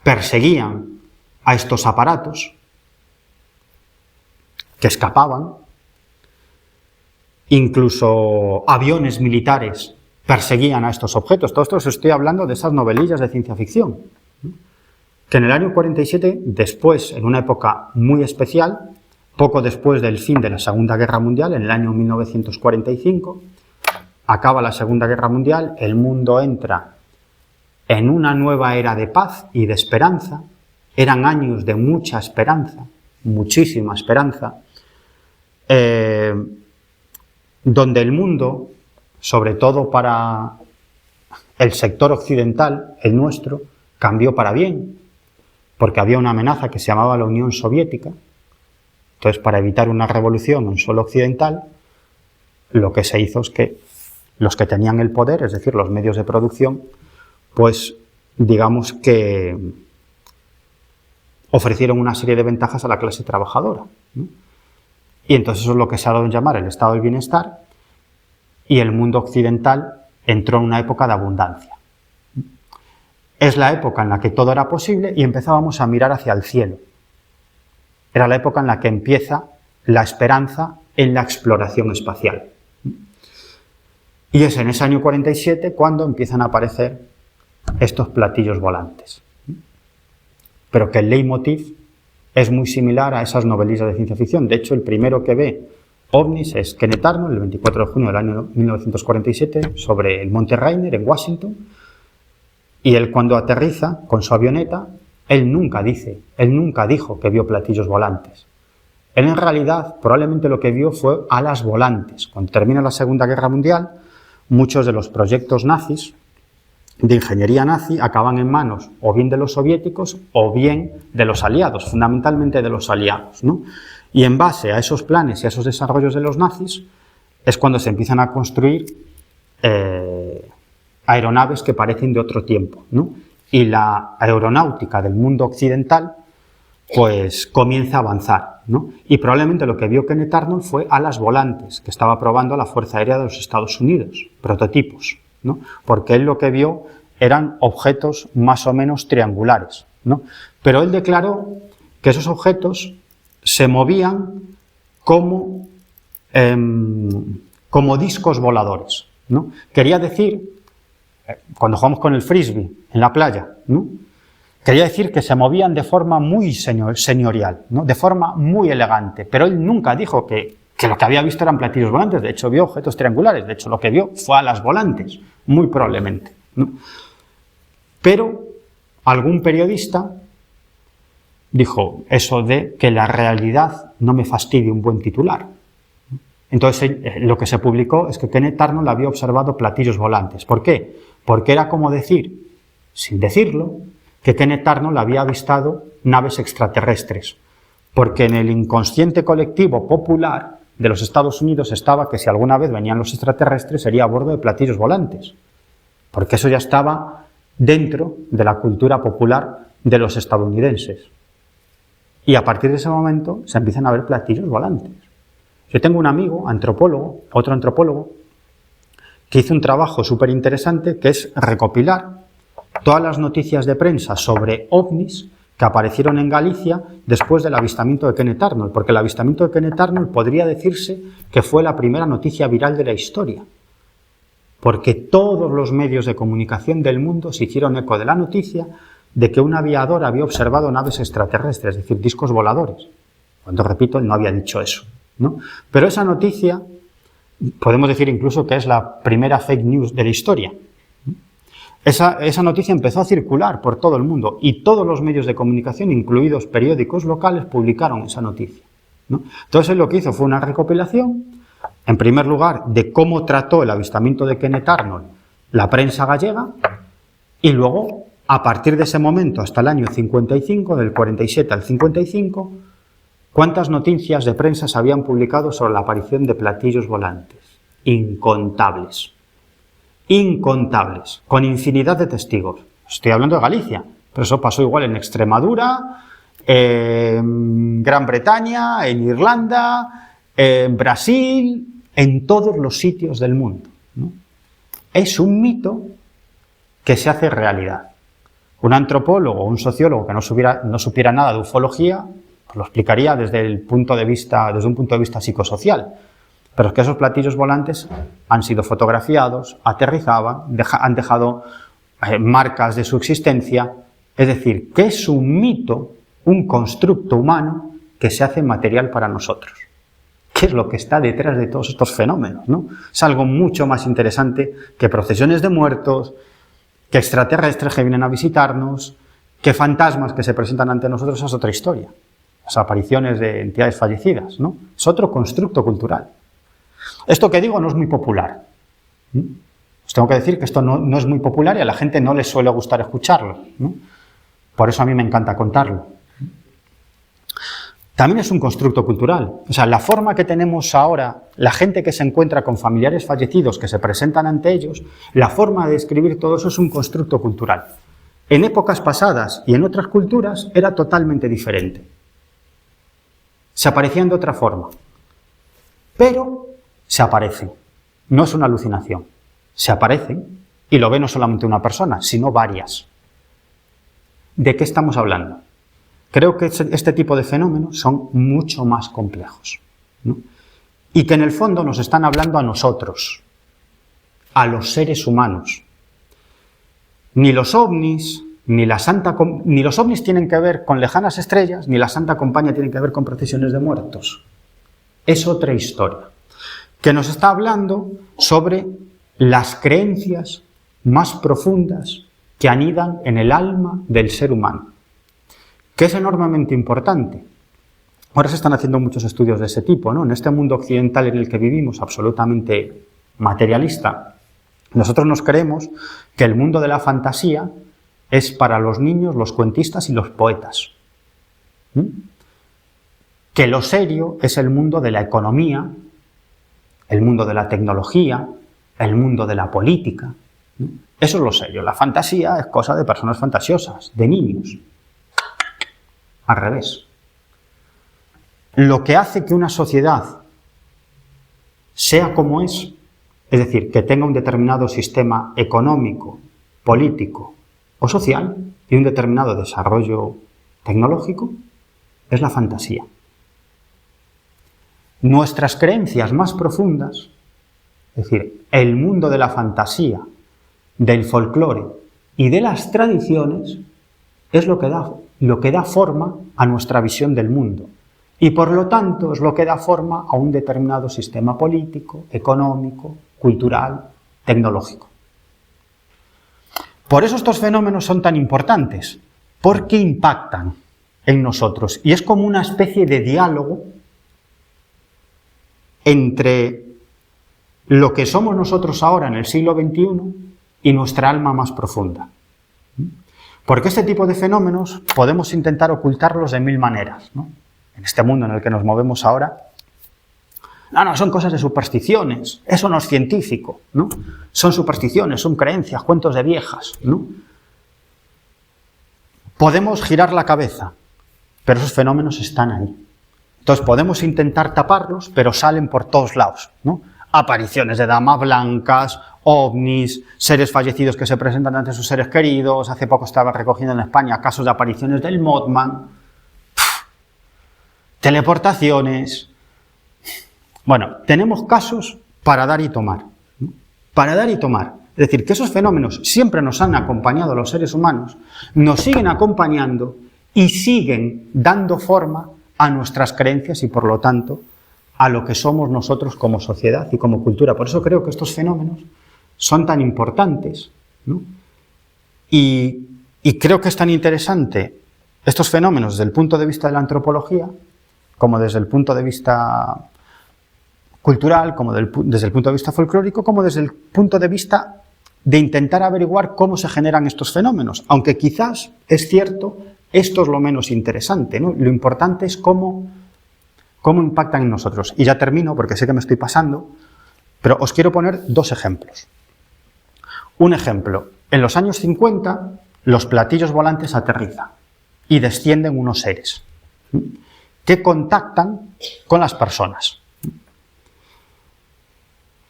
perseguían a estos aparatos que escapaban, incluso aviones militares perseguían a estos objetos. Todo esto os estoy hablando de esas novelillas de ciencia ficción, ¿no? Que en el año 47, después, en una época muy especial, poco después del fin de la Segunda Guerra Mundial, en el año 1945, acaba la Segunda Guerra Mundial, el mundo entra en una nueva era de paz y de esperanza. Eran años de mucha esperanza, muchísima esperanza, donde el mundo, sobre todo para el sector occidental, el nuestro, cambió para bien, porque había una amenaza que se llamaba la Unión Soviética. Entonces, para evitar una revolución en suelo occidental, lo que se hizo es que los que tenían el poder, es decir, los medios de producción, pues digamos que ofrecieron una serie de ventajas a la clase trabajadora, ¿no? Y entonces eso es lo que se ha dado en llamar el estado del bienestar, y el mundo occidental entró en una época de abundancia. Es la época en la que todo era posible y empezábamos a mirar hacia el cielo. Era la época en la que empieza la esperanza en la exploración espacial. Y es en ese año 47 cuando empiezan a aparecer estos platillos volantes. Pero que el leitmotiv es muy similar a esas novelillas de ciencia ficción. De hecho, el primero que ve ovnis es Kenneth Arnold, el 24 de junio del año 1947, sobre el Monte Rainier en Washington. Y él, cuando aterriza con su avioneta, él nunca dijo que vio platillos volantes. Él, en realidad, probablemente lo que vio fue alas volantes. Cuando termina la Segunda Guerra Mundial, muchos de los proyectos nazis, de ingeniería nazi, acaban en manos o bien de los soviéticos o bien de los aliados, fundamentalmente de los aliados, ¿no? Y en base a esos planes y a esos desarrollos de los nazis es cuando se empiezan a construir aeronaves que parecen de otro tiempo, ¿no? Y la aeronáutica del mundo occidental pues comienza a avanzar, ¿no? Y probablemente lo que vio Kenneth Arnold fue alas volantes que estaba probando la Fuerza Aérea de los Estados Unidos, prototipos, ¿no? Porque él lo que vio eran objetos más o menos triangulares, ¿no? Pero él declaró que esos objetos se movían como discos voladores, ¿no? Quería decir, cuando jugamos con el frisbee en la playa, ¿no? Quería decir que se movían de forma muy señorial, ¿no? De forma muy elegante, pero él nunca dijo que lo que había visto eran platillos volantes, de hecho vio objetos triangulares, de hecho lo que vio fue alas volantes, muy probablemente, ¿no? Pero algún periodista dijo eso de que la realidad no me fastidie un buen titular. Entonces lo que se publicó es que Kenneth Arnold había observado platillos volantes. ¿Por qué? Porque era como decir, sin decirlo, que Kenneth Arnold había avistado naves extraterrestres. Porque en el inconsciente colectivo popular de los Estados Unidos estaba que si alguna vez venían los extraterrestres sería a bordo de platillos volantes. Porque eso ya estaba dentro de la cultura popular de los estadounidenses. Y a partir de ese momento se empiezan a ver platillos volantes. Yo tengo un amigo, antropólogo, otro antropólogo, que hizo un trabajo súper interesante que es recopilar todas las noticias de prensa sobre ovnis que aparecieron en Galicia después del avistamiento de Kenneth Arnold, porque el avistamiento de Kenneth Arnold podría decirse que fue la primera noticia viral de la historia, porque todos los medios de comunicación del mundo se hicieron eco de la noticia de que un aviador había observado naves extraterrestres, es decir, discos voladores. Cuando repito, él no había dicho eso, ¿no? Pero esa noticia, podemos decir incluso que es la primera fake news de la historia. Esa noticia empezó a circular por todo el mundo y todos los medios de comunicación, incluidos periódicos locales, publicaron esa noticia, ¿no? Entonces él lo que hizo fue una recopilación, en primer lugar, de cómo trató el avistamiento de Kenneth Arnold la prensa gallega y luego, a partir de ese momento hasta el año 55, del 47 al 55, cuántas noticias de prensa se habían publicado sobre la aparición de platillos volantes. Incontables. Incontables, con infinidad de testigos. Estoy hablando de Galicia, pero eso pasó igual en Extremadura, en Gran Bretaña, en Irlanda, en Brasil, en todos los sitios del mundo, ¿no? Es un mito que se hace realidad. Un antropólogo o un sociólogo que no supiera nada de ufología, pues lo explicaría desde un punto de vista psicosocial. Pero es que esos platillos volantes han sido fotografiados, aterrizaban, han dejado marcas de su existencia. Es decir, que es un mito, un constructo humano que se hace material para nosotros. ¿Qué es lo que está detrás de todos estos fenómenos, ¿no? Es algo mucho más interesante que procesiones de muertos, que extraterrestres que vienen a visitarnos, que fantasmas que se presentan ante nosotros. Es otra historia. Las apariciones de entidades fallecidas, ¿no? Es otro constructo cultural. Esto que digo no es muy popular. Os tengo que decir que esto no es muy popular y a la gente no le suele gustar escucharlo, ¿no? Por eso a mí me encanta contarlo. También es un constructo cultural. O sea, la forma que tenemos ahora, la gente que se encuentra con familiares fallecidos que se presentan ante ellos, la forma de describir todo eso es un constructo cultural. En épocas pasadas y en otras culturas era totalmente diferente. Se aparecían de otra forma. Pero se aparecen. No es una alucinación. Se aparecen y lo ve no solamente una persona, sino varias. ¿De qué estamos hablando? Creo que este tipo de fenómenos son mucho más complejos, ¿no? Y que en el fondo nos están hablando a nosotros, a los seres humanos. Ni los ovnis, ni los ovnis tienen que ver con lejanas estrellas, ni la Santa Compañía tienen que ver con procesiones de muertos. Es otra historia, que nos está hablando sobre las creencias más profundas que anidan en el alma del ser humano, que es enormemente importante. Ahora se están haciendo muchos estudios de ese tipo, ¿no? En este mundo occidental en el que vivimos, absolutamente materialista, nosotros nos creemos que el mundo de la fantasía es para los niños, los cuentistas y los poetas. Que lo serio es el mundo de la economía, el mundo de la tecnología, el mundo de la política. Eso es lo serio. La fantasía es cosa de personas fantasiosas, de niños. Al revés. Lo que hace que una sociedad sea como es decir, que tenga un determinado sistema económico, político o social y un determinado desarrollo tecnológico, es la fantasía. Nuestras creencias más profundas, es decir, el mundo de la fantasía, del folclore y de las tradiciones, es lo que da forma a nuestra visión del mundo. Y por lo tanto es lo que da forma a un determinado sistema político, económico, cultural, tecnológico. Por eso estos fenómenos son tan importantes, porque impactan en nosotros. Y es como una especie de diálogo entre lo que somos nosotros ahora en el siglo XXI y nuestra alma más profunda. Porque este tipo de fenómenos podemos intentar ocultarlos de mil maneras, ¿no? En este mundo en el que nos movemos ahora, no, son cosas de supersticiones, eso no es científico, ¿no? Son supersticiones, son creencias, cuentos de viejas, ¿no? Podemos girar la cabeza, pero esos fenómenos están ahí. Entonces podemos intentar taparlos, pero salen por todos lados, ¿no? Apariciones de damas blancas, ovnis, seres fallecidos que se presentan ante sus seres queridos. Hace poco estaba recogiendo en España casos de apariciones del Mothman, teleportaciones. Bueno, tenemos casos para dar y tomar, ¿no? Para dar y tomar. Es decir, que esos fenómenos siempre nos han acompañado a los seres humanos, nos siguen acompañando y siguen dando forma a nuestras creencias y, por lo tanto, a lo que somos nosotros como sociedad y como cultura. Por eso creo que estos fenómenos son tan importantes, ¿no? Y creo que es tan interesante estos fenómenos desde el punto de vista de la antropología, como desde el punto de vista cultural, como desde el punto de vista folclórico, como desde el punto de vista de intentar averiguar cómo se generan estos fenómenos. Aunque quizás, es cierto, esto es lo menos interesante, ¿no? Lo importante es cómo impactan en nosotros. Y ya termino, porque sé que me estoy pasando, pero os quiero poner dos ejemplos. Un ejemplo, en los años 50, los platillos volantes aterrizan y descienden unos seres que contactan con las personas.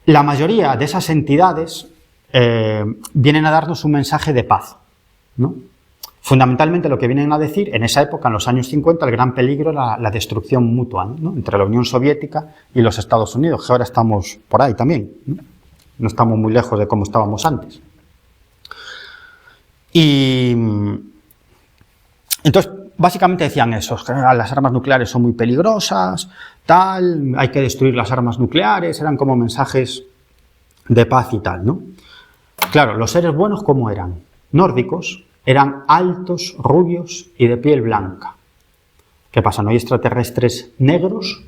La mayoría de esas entidades vienen a darnos un mensaje de paz, ¿no? Fundamentalmente lo que vienen a decir, en esa época, en los años 50, el gran peligro era la destrucción mutua, ¿no? Entre la Unión Soviética y los Estados Unidos, que ahora estamos por ahí también, ¿no? No estamos muy lejos de cómo estábamos antes. Y entonces, básicamente decían eso, que las armas nucleares son muy peligrosas, tal, hay que destruir las armas nucleares, eran como mensajes de paz y tal, ¿no? Claro, los seres buenos, ¿cómo eran? Nórdicos, eran altos, rubios y de piel blanca. ¿Qué pasa? ¿No hay extraterrestres negros?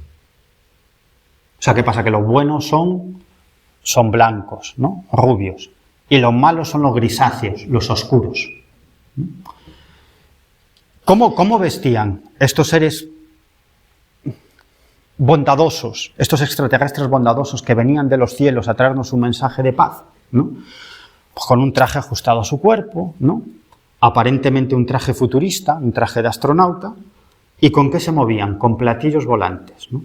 O sea, ¿qué pasa? Que los buenos son blancos, ¿no? Rubios. Y los malos son los grisáceos, los oscuros. ¿Cómo vestían estos seres bondadosos, estos extraterrestres bondadosos que venían de los cielos a traernos un mensaje de paz, ¿no? Pues con un traje ajustado a su cuerpo, ¿no? Aparentemente un traje futurista, un traje de astronauta. ¿Y con qué se movían? Con platillos volantes, ¿no?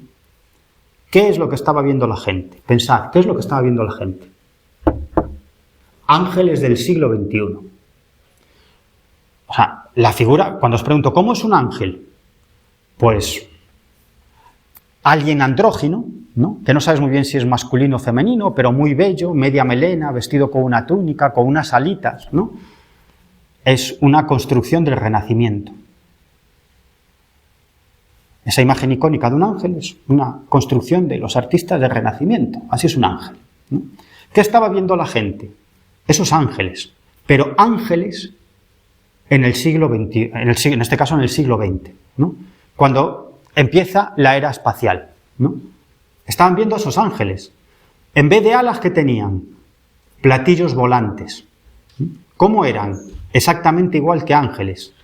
¿Qué es lo que estaba viendo la gente? Pensad, ¿qué es lo que estaba viendo la gente? Ángeles del siglo XXI. O sea, la figura, cuando os pregunto, ¿cómo es un ángel? Pues alguien andrógino, ¿no? Que no sabes muy bien si es masculino o femenino, pero muy bello, media melena, vestido con una túnica, con unas alitas, ¿no? Es una construcción del Renacimiento. Esa imagen icónica de un ángel es una construcción de los artistas del Renacimiento. Así es un ángel, ¿no? ¿Qué estaba viendo la gente? Esos ángeles, pero ángeles en el siglo XX, en este caso en el siglo XX, ¿no? Cuando empieza la era espacial, ¿no? Estaban viendo esos ángeles. En vez de alas, ¿qué tenían? Platillos volantes. ¿Cómo eran? Exactamente igual que ángeles.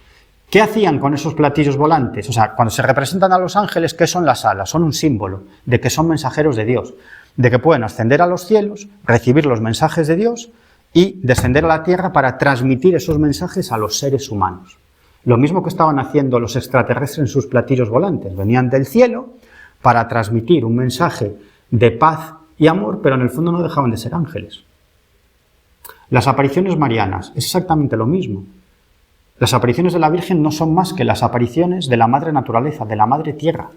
¿Qué hacían con esos platillos volantes? O sea, cuando se representan a los ángeles, ¿qué son las alas? Son un símbolo de que son mensajeros de Dios, de que pueden ascender a los cielos, recibir los mensajes de Dios y descender a la tierra para transmitir esos mensajes a los seres humanos. Lo mismo que estaban haciendo los extraterrestres en sus platillos volantes. Venían del cielo para transmitir un mensaje de paz y amor, pero en el fondo no dejaban de ser ángeles. Las apariciones marianas es exactamente lo mismo. Las apariciones de la Virgen no son más que las apariciones de la madre naturaleza, de la madre tierra.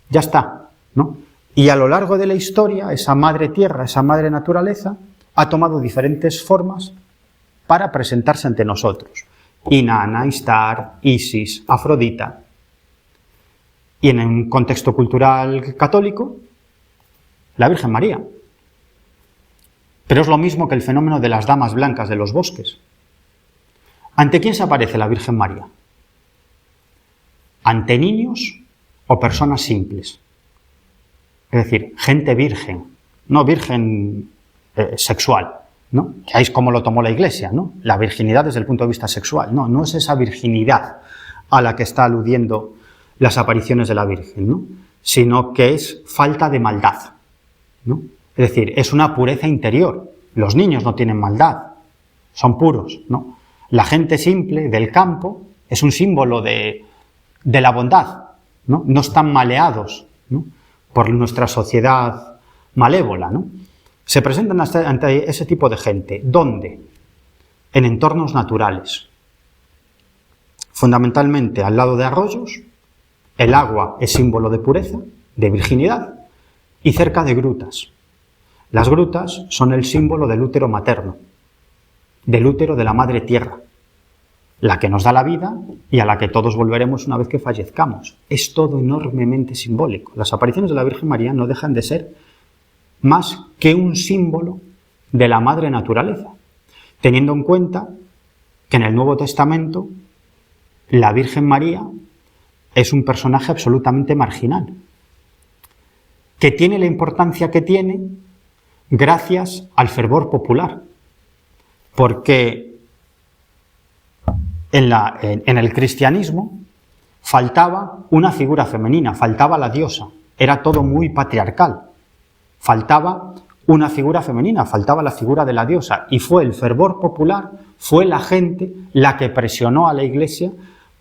Ya está, ¿no? Y a lo largo de la historia, esa madre tierra, esa madre naturaleza, ha tomado diferentes formas para presentarse ante nosotros. Inanna, Ishtar, Isis, Afrodita. Y en un contexto cultural católico, la Virgen María. Pero es lo mismo que el fenómeno de las damas blancas de los bosques. ¿Ante quién se aparece la Virgen María? ¿Ante niños o personas simples? Es decir, gente virgen, no virgen sexual, ¿no? Que ahí es como lo tomó la Iglesia, ¿no? La virginidad desde el punto de vista sexual. No, no es esa virginidad a la que está aludiendo las apariciones de la Virgen, ¿no? Sino que es falta de maldad, ¿no? Es decir, es una pureza interior. Los niños no tienen maldad, son puros, ¿no? La gente simple del campo es un símbolo de la bondad, ¿no? No están maleados, ¿no?, por nuestra sociedad malévola, ¿no? Se presentan ante ese tipo de gente. ¿Dónde? En entornos naturales. Fundamentalmente al lado de arroyos, el agua es símbolo de pureza, de virginidad, y cerca de grutas. Las grutas son el símbolo del útero materno, del útero de la madre tierra, la que nos da la vida y a la que todos volveremos una vez que fallezcamos. Es todo enormemente simbólico. Las apariciones de la Virgen María no dejan de ser más que un símbolo de la madre naturaleza, teniendo en cuenta que en el Nuevo Testamento la Virgen María es un personaje absolutamente marginal, que tiene la importancia que tiene gracias al fervor popular, porque en el cristianismo faltaba una figura femenina, faltaba la diosa, era todo muy patriarcal, faltaba una figura femenina, faltaba la figura de la diosa, y fue el fervor popular, fue la gente la que presionó a la Iglesia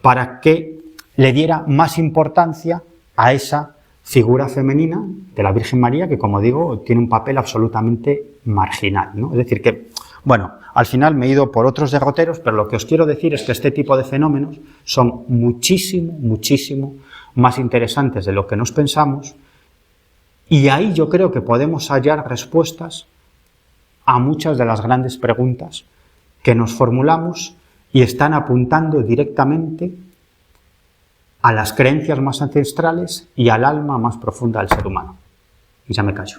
para que le diera más importancia a esa figura femenina de la Virgen María, que, como digo, tiene un papel absolutamente marginal, ¿no? Es decir que, bueno, al final me he ido por otros derroteros, pero lo que os quiero decir es que este tipo de fenómenos son muchísimo más interesantes de lo que nos pensamos, y ahí yo creo que podemos hallar respuestas a muchas de las grandes preguntas que nos formulamos y están apuntando directamente a las creencias más ancestrales y al alma más profunda del ser humano. Y ya me callo.